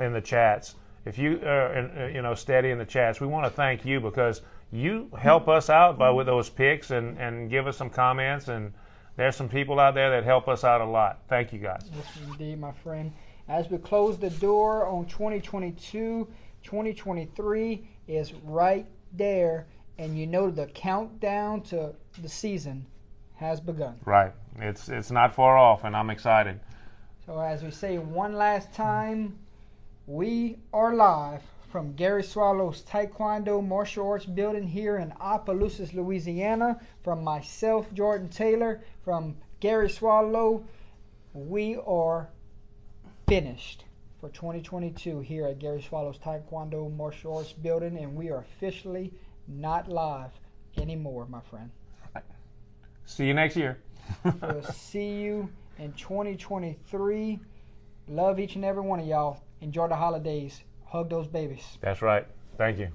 in the chats. If you are, you know, steady in the chats, we want to thank you because you help us out with those picks and give us some comments. And there's some people out there that help us out a lot. Thank you, guys. Yes, indeed, my friend. As we close the door on 2022, 2023 is right there. And you know the countdown to the season has begun. Right. It's not far off, and I'm excited. So as we say one last time, we are live from Gary Swallow's Taekwondo Martial Arts building here in Opelousas, Louisiana. From myself, Jordan Taylor, from Gary Swallow, we are finished for 2022 here at Gary Swallow's Taekwondo Martial Arts building, and we are officially not live anymore, my friend. See you next year. We'll see you in 2023. Love each and every one of y'all. Enjoy the holidays. Hug those babies. That's right. Thank you.